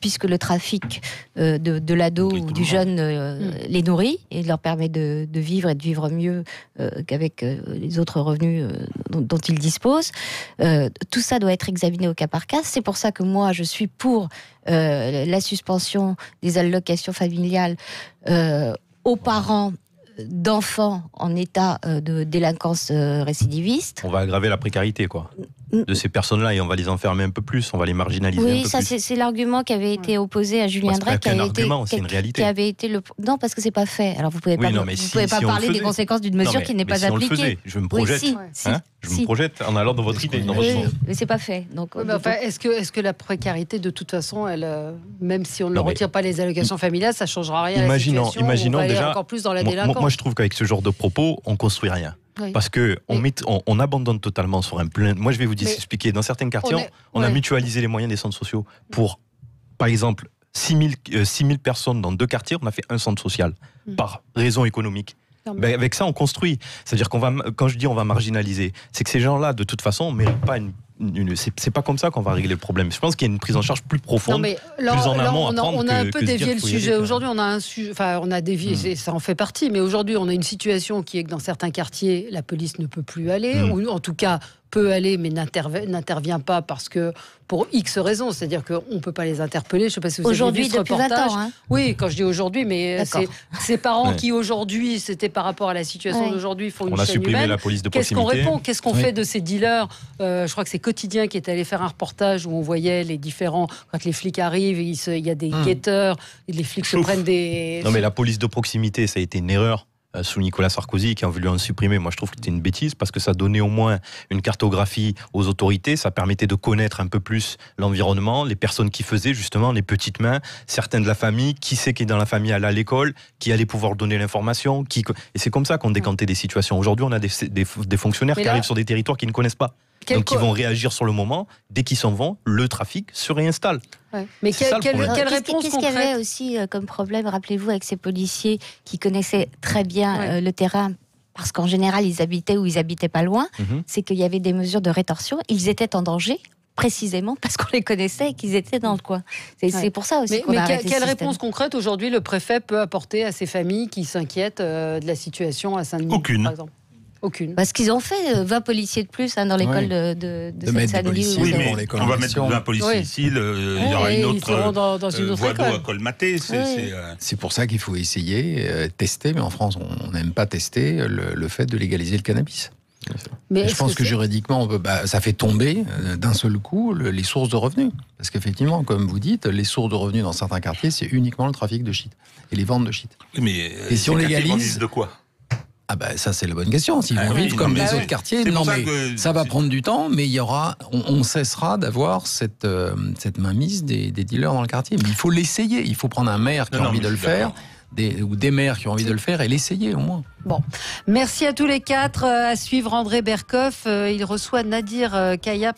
Puisque le trafic de l'ado ou du jeune les nourrit et leur permet de vivre et de vivre mieux qu'avec les autres revenus dont ils disposent. Tout ça doit être examiné au cas par cas. C'est pour ça que moi, je suis pour la suspension des allocations familiales aux parents d'enfants en état de délinquance récidiviste. On va aggraver la précarité, de ces personnes-là, et on va les enfermer un peu plus, on va les marginaliser un peu plus. Oui, ça c'est l'argument qui avait été opposé à Julien Drey, c'est une réalité. Qui avait été non, parce que c'est pas fait. Alors vous pouvez pas, pouvez pas parler des conséquences d'une mesure qui n'est pas appliquée. Je me projette. Je me projette en allant dans votre idée, dans votre monde. Mais c'est pas fait. Donc, est-ce que la précarité, de toute façon, même si on ne retire pas les allocations familiales, ça changera rien à la situation. Imaginons on va déjà. aller encore plus dans la délinquance. Moi, je trouve qu'avec ce genre de propos, on construit rien. Oui. Parce qu'on abandonne totalement sur un plein. Moi, je vais vous expliquer. Dans certains quartiers, on a mutualisé les moyens des centres sociaux pour, par exemple, 6000 personnes dans 2 quartiers. On a fait un centre social par raison économique. Ben, avec ça, on construit. C'est-à-dire quand je dis on va marginaliser, c'est que ces gens-là, de toute façon, ne méritent pas c'est pas comme ça qu'on va régler le problème. Je pense qu'il y a une prise en charge plus profonde, plus en amont à prendre. On a un peu dévié le sujet. Aujourd'hui, on a dévié, ça en fait partie, mais aujourd'hui, on a une situation qui est que dans certains quartiers, la police ne peut plus aller, ou en tout cas peut aller, mais n'intervient pas parce que pour X raisons, c'est-à-dire qu'on ne peut pas les interpeller. Je ne sais pas si vous avez vu ce reportage. Depuis 20 ans, hein. Oui, quand je dis aujourd'hui, mais c'est ces parents qui aujourd'hui, c'était par rapport à la situation d'aujourd'hui, font une chaîne humaine. La police de Qu'est-ce qu'on répond? Qu'est-ce qu'on fait de ces dealers? Je crois que c'est Quotidien qui est allé faire un reportage où on voyait les différents, quand les flics arrivent, il y a des guetteurs, les flics se prennent des... Non mais la police de proximité, ça a été une erreur sous Nicolas Sarkozy qui a voulu en supprimer. Moi je trouve que c'était une bêtise parce que ça donnait au moins une cartographie aux autorités, ça permettait de connaître un peu plus l'environnement, les personnes qui faisaient justement les petites mains, certains de la famille, qui c'est qui est dans la famille allait à l'école, qui allait pouvoir donner l'information, et c'est comme ça qu'on décantait des situations. Aujourd'hui on a des fonctionnaires qui arrivent sur des territoires qu'ils ne connaissent pas. Donc ils vont réagir sur le moment, dès qu'ils s'en vont, le trafic se réinstalle. Ouais. Mais quelle réponse Qu'est-ce qu'il y avait aussi comme problème, rappelez-vous, avec ces policiers qui connaissaient très bien le terrain, parce qu'en général ils habitaient ou ils habitaient pas loin, c'est qu'il y avait des mesures de rétorsion, ils étaient en danger précisément parce qu'on les connaissait et qu'ils étaient dans le coin. C'est pour ça aussi qu'on a arrêté quelle réponse concrète aujourd'hui le préfet peut apporter à ces familles qui s'inquiètent de la situation à Saint-Denis? Aucune. Par exemple. Aucune. Parce qu'ils ont fait 20 policiers de plus dans l'école de Saint-Denis. Oui, mais on va mettre 20 policiers ici, il y aura une autre voie d'eau à colmater. C'est pour ça qu'il faut essayer, tester, mais en France, on n'aime pas tester le fait de légaliser le cannabis. Mais je pense que juridiquement, ça fait tomber d'un seul coup les sources de revenus. Parce qu'effectivement, comme vous dites, les sources de revenus dans certains quartiers, c'est uniquement le trafic de shit et les ventes de shit. Mais et si on légalise, de quoi? Ça c'est la bonne question. S'ils vont vivre comme les autres quartiers, ça va prendre du temps, mais il y aura, on cessera d'avoir cette mainmise des dealers dans le quartier. Mais il faut l'essayer. Il faut prendre un maire qui a envie de le faire, ou des maires qui ont envie de le faire, et l'essayer au moins. Bon, merci à tous les quatre. À suivre André Berkoff. Il reçoit Nadir Kaya.